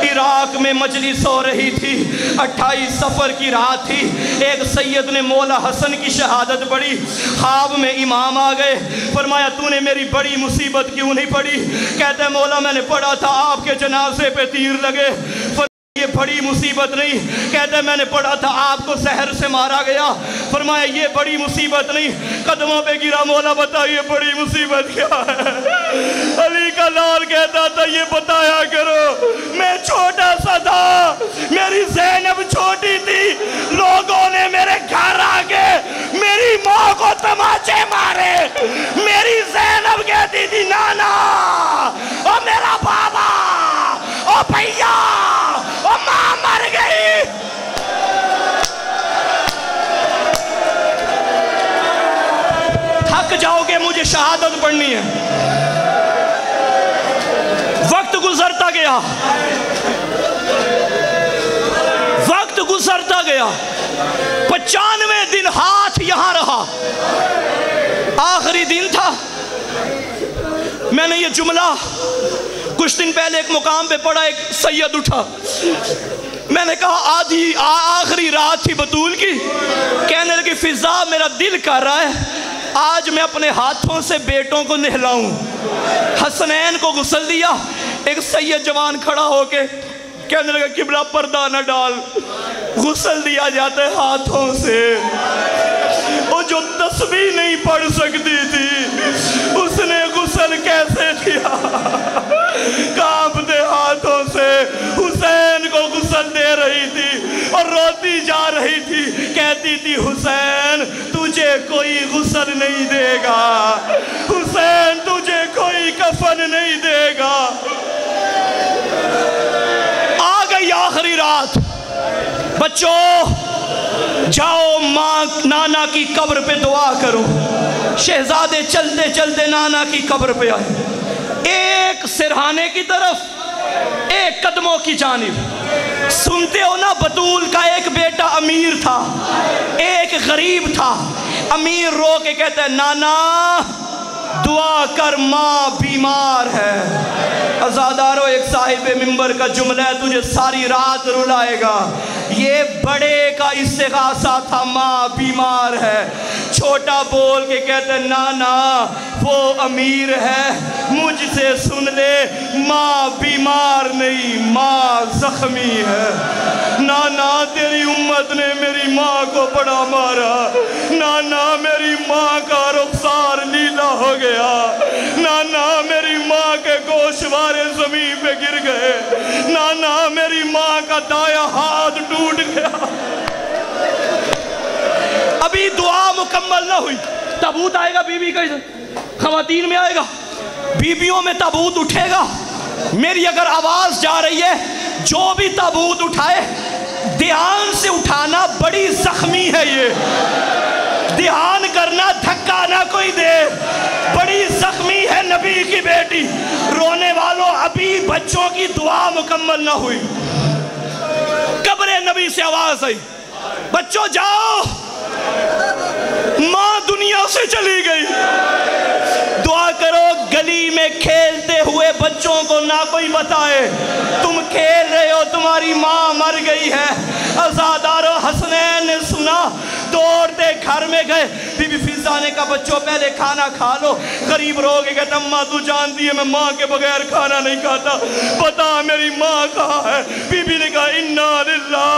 عراق میں مجلس ہو رہی تھی, 28 صفر کی رات تھی. ایک سید نے مولا حسن کی شہادت پڑھی. خواب میں امام آ گئے, فرمایا تو نے میری بڑی مصیبت کیوں نہیں پڑھی؟ کہتا ہے مولا میں نے پڑھا تھا آپ کے جنازے پہ تیر لگے. یہ بڑی مصیبت نہیں. کہتا ہے میں نے پڑھا تھا آپ کو زہر سے مارا گیا. فرمایا یہ بڑی مصیبت نہیں. قدموں پہ گرا, مولا بتائیے بڑی مصیبت کیا ہے؟ علی کا لال کہتا تھا یہ بتایا کرو, میں چھوٹا سا تھا, میری زینب چھوٹی تھی, لوگوں نے میرے گھر آ کے میری ماں کو تماچے مارے. میری زینب کہتی تھی نانا, او میرا بابا, او بھیا, او ماں مر گئی. تھک جاؤ گے, مجھے شہادت پڑھنی ہے. وقت گزرتا گیا, وقت گزرتا گیا. 95 دن ہاتھ یہاں رہا. آخری دن تھا. میں نے یہ جملہ کچھ دن پہلے ایک مقام پہ پڑھا. ایک سید اٹھا, میں نے کہا آخری رات تھی بطول کی. کہنے لگی فضا میرا دل کر رہا ہے آج میں اپنے ہاتھوں سے بیٹوں کو نہلاؤں. حسنین کو غسل دیا. ایک سید جوان کھڑا ہو کے کہنے لگا قبلہ پردہ نہ ڈال, غسل دیا جاتا ہے ہاتھوں سے. وہ جو تسبیح نہیں پڑھ سکتی تھی اس نے غسل کیسے دیا؟ کانپتے ہاتھوں سے حسین کو غسل دے رہی تھی اور روتی جا رہی تھی. کہتی تھی حسین تجھے کوئی غسل نہیں دے گا, حسین تجھے کوئی کفن نہیں دے گا. آ گئی آخری رات. بچوں جاؤ ماں نانا کی قبر پہ دعا کرو. شہزادے چلتے چلتے نانا کی قبر پہ آئے، ایک سرہانے کی طرف ایک قدموں کی جانب. سنتے ہو نا، بطول کا ایک بیٹا امیر تھا، ایک غریب تھا. امیر رو کے کہتا ہے نانا دعا کر ماں بیمار ہے. عزادارو ایک صاحب منبر کا جملہ ہے تجھے ساری رات رلائے گا. یہ بڑے کا استغاثہ تھا ماں بیمار ہے. چھوٹا بول کے کہتے ہیں نانا وہ امیر ہے مجھ سے سن لے، ماں بیمار نہیں ماں زخمی ہے. نانا تیری امت نے میری ماں کو بڑا مارا، نانا میری ماں کا رخسار نیلا ہو گیا، نانا میری ماں کے گوشوارے زمین پہ گر گئے، نانا میری ماں کا دایاں ہاتھ ٹوٹ گیا. ابھی دعا مکمل نہ ہوئی، تابوت آئے گا بیوی کا خواتین میں آئے گا، بیویوں میں تابوت اٹھے گا. میری اگر آواز جا رہی ہے جو بھی تابوت اٹھائے دھیان سے اٹھانا، بڑی زخمی ہے یہ، دھیان کرنا دھکا نہ کوئی دے، بڑی زخمی ہے نبی کی بیٹی. رونے والوں ابھی بچوں کی دعا مکمل نہ ہوئی. قبر نبی سے آواز آئی بچوں جاؤ ماں دنیا سے چلی گئی. دعا کرو گلی میں کھیلتے ہوئے بچوں کو نہ کوئی بتائے تم کھیل رہے ہو تمہاری ماں مر گئی ہے. عزادارو حسنین نے سنا، دوڑتے گھر میں گئے. بی بی فضا نے کہا بچوں پہلے کھانا کھا لو. غریب رو کے کہتا اماں تو جانتی ہے میں ماں کے بغیر کھانا نہیں کھاتا، بتا میری ماں کہاں ہے. بی بی نے کہا انا للہ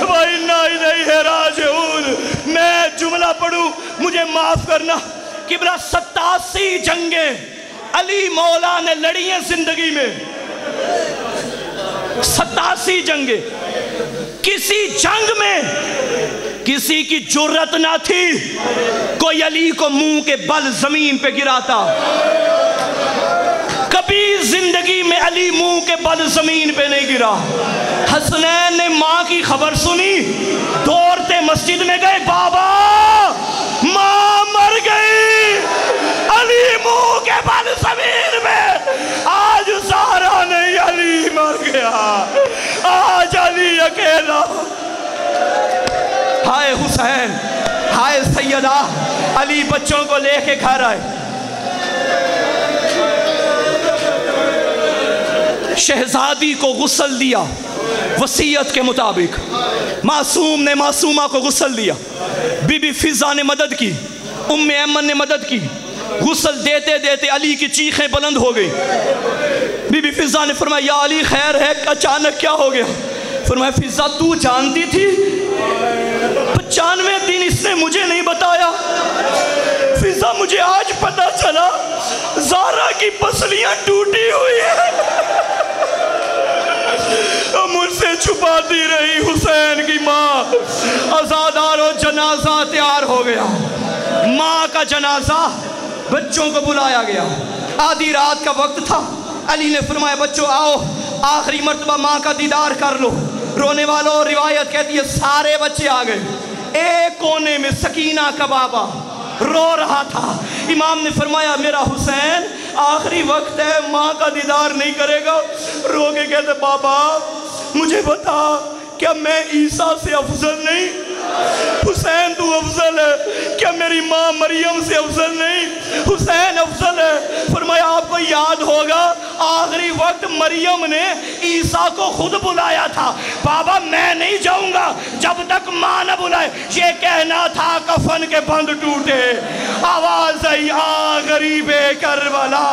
و انا الیہ راجعون. میں جملہ پڑھوں مجھے معاف کرنا. قبلہ 87 جنگیں علی مولا نے لڑی ہیں زندگی میں، 87 جنگیں. کسی جنگ میں کسی کی جرت نہ تھی کوئی علی کو منہ کے بل زمین پہ گراتا. کبھی زندگی میں علی منہ کے بل زمین پہ نہیں گرا. حسنین نے ماں کی خبر سنی، دوڑتے مسجد میں گئے، بابا ماں مر گئی، علی منہ کے بل زمین میں. آج زہرا نہیں علی مر گیا، آج علی اکیلا. ہائے حسین، ہائے سیدہ. علی بچوں کو لے کے گھر آئے. شہزادی کو غسل دیا وصیت کے مطابق، معصوم نے معصومہ کو غسل دیا. بی بی فضا نے مدد کی، ام ایمن نے مدد کی. غسل دیتے دیتے علی کی چیخیں بلند ہو گئی. بی بی فضا نے فرمایا یا علی خیر ہے، اچانک کیا ہو گیا؟ فرمایا فضا تو جانتی تھی 95 دن اس نے مجھے نہیں بتایا. فضا مجھے آج پتا چلا زہرا کی پسلیاں ٹوٹی ہوئی ہیں، مجھ سے چھپاتی رہی. حسین کی ماں. عزادارو جنازہ تیار ہو گیا، ماں کا جنازہ. بچوں کو بلایا گیا، آدھی رات کا وقت تھا. علی نے فرمایا بچوں آؤ آخری مرتبہ ماں کا دیدار کر لو. رونے والوں روایت کہتی ہے سارے بچے آ گئے. ایک کونے میں سکینہ کا بابا رو رہا تھا. امام نے فرمایا میرا حسین آخری وقت ہے، ماں کا دیدار نہیں کرے گا. رو کے کہتے بابا مجھے بتا کیا میں عیسیٰ سے افضل نہیں؟ حسین تو افضل ہے. کیا میری ماں مریم سے افضل نہیں؟ حسین افضل ہے. فرمایا آپ کو یاد ہوگا آخری وقت مریم نے عیسیٰ کو خود بلایا تھا. بابا میں نہیں جاؤں گا جب تک ماں نہ بلائے. یہ کہنا تھا کفن کے بند ٹوٹے. آواز آئی آ غریب کربلا،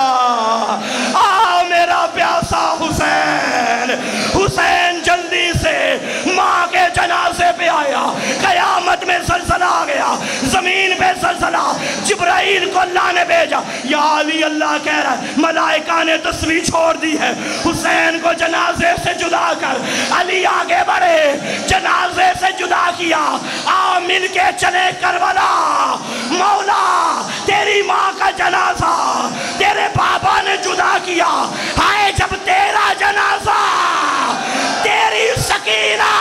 آ میرا پیاسا حسین. حسین جلدی سے ماں کے جنازے پہ آیا. قیامت میں زلزلہ آ گیا، زمین پہ زلزلہ. جبرائیل کو اللہ نے بھیجا، یا علی اللہ کہہ رہا ہے ملائکہ نے تسبیح چھوڑ دی ہے، حسین کو جنازے سے جدا کر. علی آگے بڑھے، جنازے سے جدا کیا. آ مل کے چلے کربلا. مولا تیری ماں کا جنازہ تیرے بابا نے جدا کیا. ہائے جب تیرا جنازہ تیری سکینہ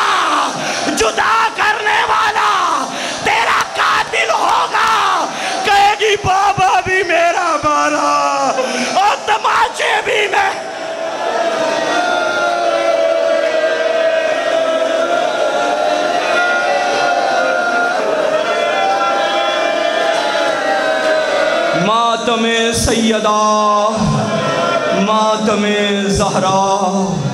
ماتم سیدہ، ماتم زہرا.